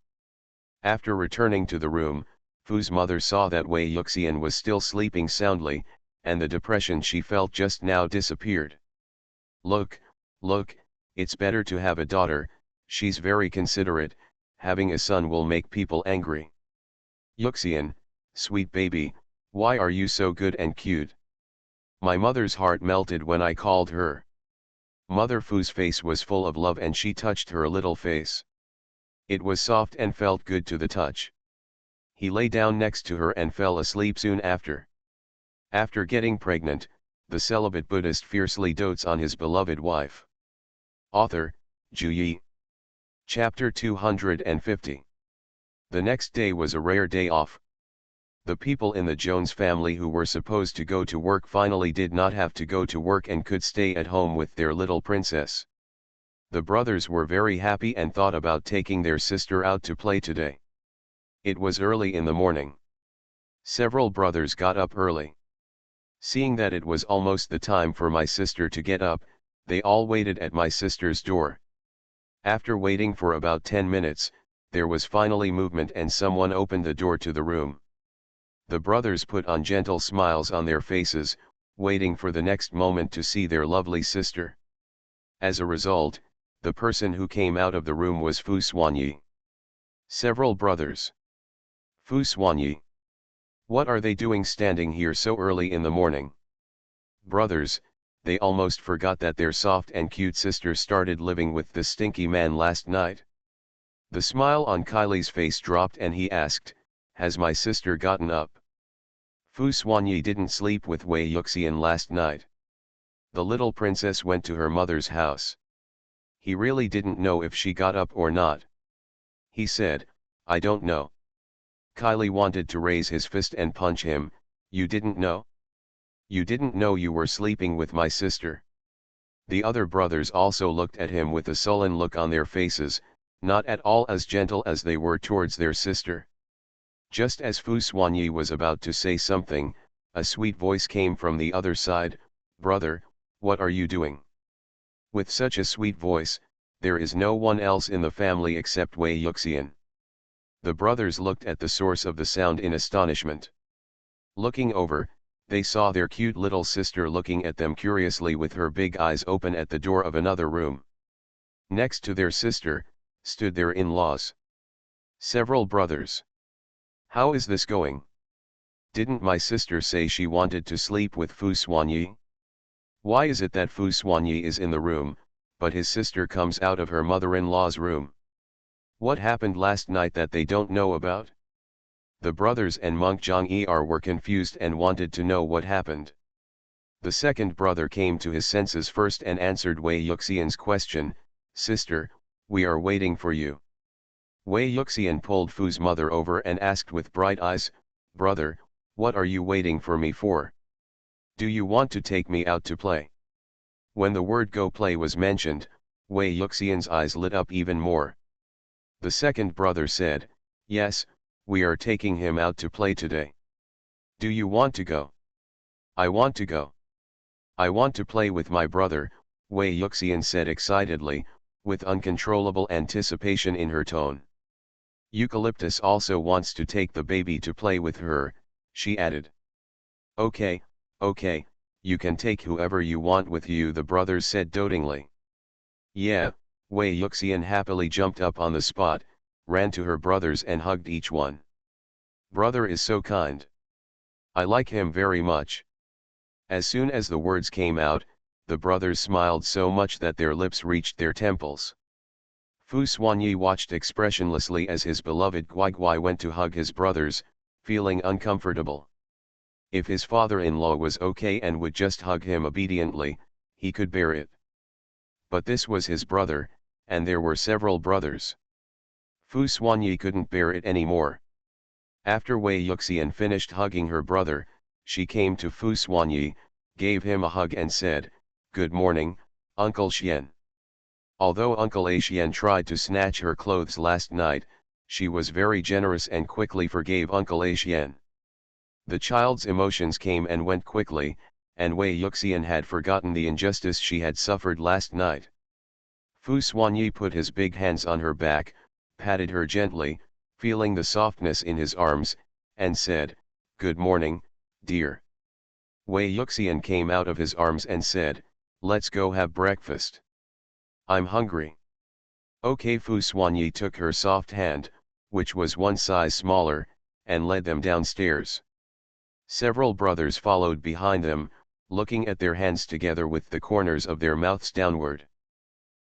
S1: After returning to the room, Fu's mother saw that Wei Yuxian was still sleeping soundly, and the depression she felt just now disappeared. Look, it's better to have a daughter, she's very considerate, having a son will make people angry. Yuxian, sweet baby, why are you so good and cute? My mother's heart melted when I called her. Mother Fu's face was full of love and she touched her little face. It was soft and felt good to the touch. He lay down next to her and fell asleep soon after. After getting pregnant, the celibate Buddhist fiercely dotes on his beloved wife. Author, Zhu Yi. Chapter 250. The next day was a rare day off. The people in the Jones family who were supposed to go to work finally did not have to go to work and could stay at home with their little princess. The brothers were very happy and thought about taking their sister out to play today. It was early in the morning. Several brothers got up early. Seeing that it was almost the time for my sister to get up, they all waited at my sister's door. After waiting for about 10 minutes, there was finally movement and someone opened the door to the room. The brothers put on gentle smiles on their faces, waiting for the next moment to see their lovely sister. As a result, the person who came out of the room was Fu Xuanyi. Several brothers. Fu Xuanyi. What are they doing standing here so early in the morning? Brothers, they almost forgot that their soft and cute sister started living with the stinky man last night. The smile on Kylie's face dropped and he asked, "Has my sister gotten up?" Fu Xuanyi didn't sleep with Wei Yuxian last night. The little princess went to her mother's house. He really didn't know if she got up or not. He said, "I don't know." Kylie wanted to raise his fist and punch him. "You didn't know? You didn't know you were sleeping with my sister?" The other brothers also looked at him with a sullen look on their faces, not at all as gentle as they were towards their sister. Just as Fu Xuanyi was about to say something, a sweet voice came from the other side, "Brother, what are you doing?" With such a sweet voice, there is no one else in the family except Wei Yuxian. The brothers looked at the source of the sound in astonishment. Looking over, they saw their cute little sister looking at them curiously with her big eyes open at the door of another room. Next to their sister, stood their in-laws. Several brothers. How is this going? Didn't my sister say she wanted to sleep with Fu Xuanyi? Why is it that Fu Xuanyi is in the room, but his sister comes out of her mother-in-law's room? What happened last night that they don't know about? The brothers and monk Zhang Er were confused and wanted to know what happened. The second brother came to his senses first and answered Wei Yuxian's question, "Sister, we are waiting for you." Wei Yuxian pulled Fu's mother over and asked with bright eyes, "Brother, what are you waiting for me for? Do you want to take me out to play?" When the word "go play" was mentioned, Wei Yuxian's eyes lit up even more. The second brother said, "Yes, we are taking him out to play today. Do you want to go?" "I want to go. I want to play with my brother," Wei Yuxian said excitedly, with uncontrollable anticipation in her tone. "Eucalyptus also wants to take the baby to play with her," she added. Okay, you can take whoever you want with you," the brothers said dotingly. "Yeah," Wei Yuxian happily jumped up on the spot, ran to her brothers and hugged each one. "Brother is so kind. I like him very much." As soon as the words came out, the brothers smiled so much that their lips reached their temples. Fu Xuanyi watched expressionlessly as his beloved Guai Guai went to hug his brothers, feeling uncomfortable. If his father-in-law was okay and would just hug him obediently, he could bear it. But this was his brother, and there were several brothers. Fu Xuanyi couldn't bear it anymore. After Wei Yuxian finished hugging her brother, she came to Fu Xuanyi, gave him a hug and said, "Good morning, Uncle Xian." Although Uncle Xian tried to snatch her clothes last night, she was very generous and quickly forgave Uncle Xian. The child's emotions came and went quickly, and Wei Yuxian had forgotten the injustice she had suffered last night. Fu Xuanyi put his big hands on her back, patted her gently, feeling the softness in his arms, and said, "Good morning, dear." Wei Yuxian came out of his arms and said, "Let's go have breakfast. I'm hungry." Okay. Fu Xuanyi took her soft hand, which was one size smaller, and led them downstairs. Several brothers followed behind them, looking at their hands together with the corners of their mouths downward.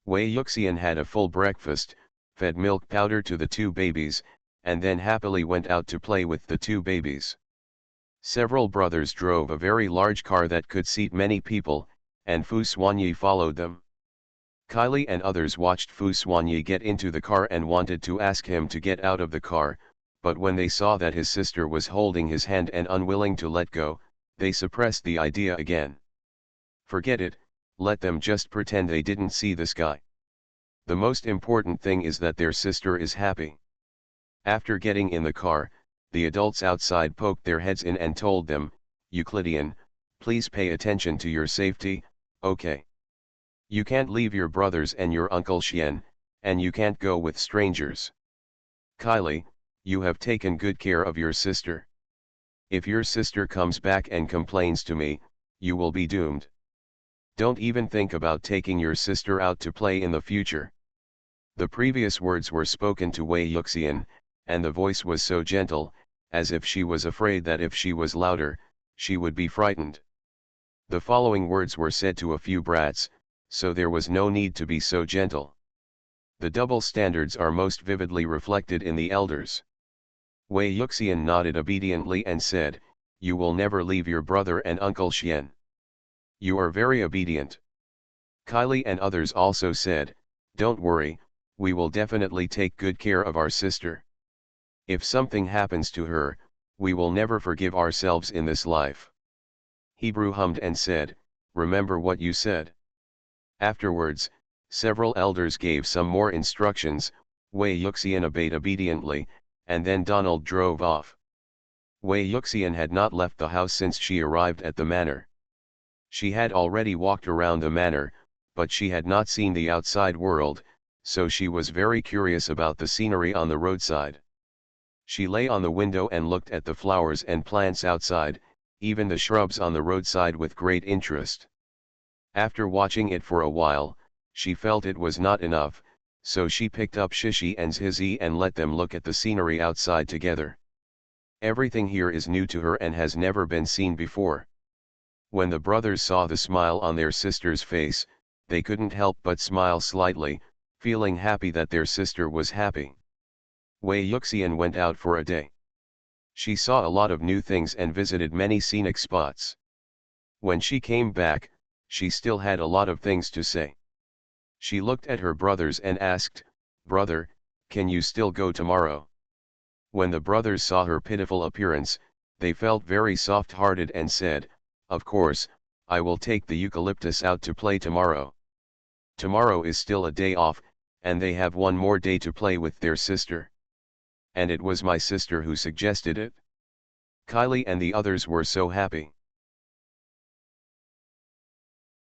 S1: Wei Yuxian had a full breakfast, fed milk powder to the two babies, and then happily went out to play with the two babies. Several brothers drove a very large car that could seat many people, and Fu Xuanyi followed them. Kylie and others watched Fu Xuanyi get into the car and wanted to ask him to get out of the car, but when they saw that his sister was holding his hand and unwilling to let go, they suppressed the idea again. Forget it, let them just pretend they didn't see the sky. The most important thing is that their sister is happy. After getting in the car, the adults outside poked their heads in and told them, "Euclidean, please pay attention to your safety, okay? You can't leave your brothers and your Uncle Xian, and you can't go with strangers. Kylie, you have taken good care of your sister. If your sister comes back and complains to me, you will be doomed. Don't even think about taking your sister out to play in the future." The previous words were spoken to Wei Yuxian, and the voice was so gentle, as if she was afraid that if she was louder, she would be frightened. The following words were said to a few brats, so there was no need to be so gentle. The double standards are most vividly reflected in the elders. Wei Yuxian nodded obediently and said, "You will never leave your brother and Uncle Xian. You are very obedient." Kylie and others also said, "Don't worry, we will definitely take good care of our sister. If something happens to her, we will never forgive ourselves in this life." Hebrew hummed and said, "Remember what you said." Afterwards, several elders gave some more instructions. Wei Yuxian obeyed obediently, and then Donald drove off. Wei Yuxian had not left the house since she arrived at the manor. She had already walked around the manor, but she had not seen the outside world, so she was very curious about the scenery on the roadside. She lay on the window and looked at the flowers and plants outside, even the shrubs on the roadside, with great interest. After watching it for a while, she felt it was not enough, so she picked up Shishi and Zizi and let them look at the scenery outside together. Everything here is new to her and has never been seen before. When the brothers saw the smile on their sister's face, they couldn't help but smile slightly, feeling happy that their sister was happy. Wei Yuxian went out for a day. She saw a lot of new things and visited many scenic spots. When she came back, she still had a lot of things to say. She looked at her brothers and asked, "Brother, can you still go tomorrow?" When the brothers saw her pitiful appearance, they felt very soft-hearted and said, "Of course, I will take the eucalyptus out to play tomorrow." Tomorrow is still a day off, and they have one more day to play with their sister. And it was my sister who suggested it. Kylie and the others were so happy.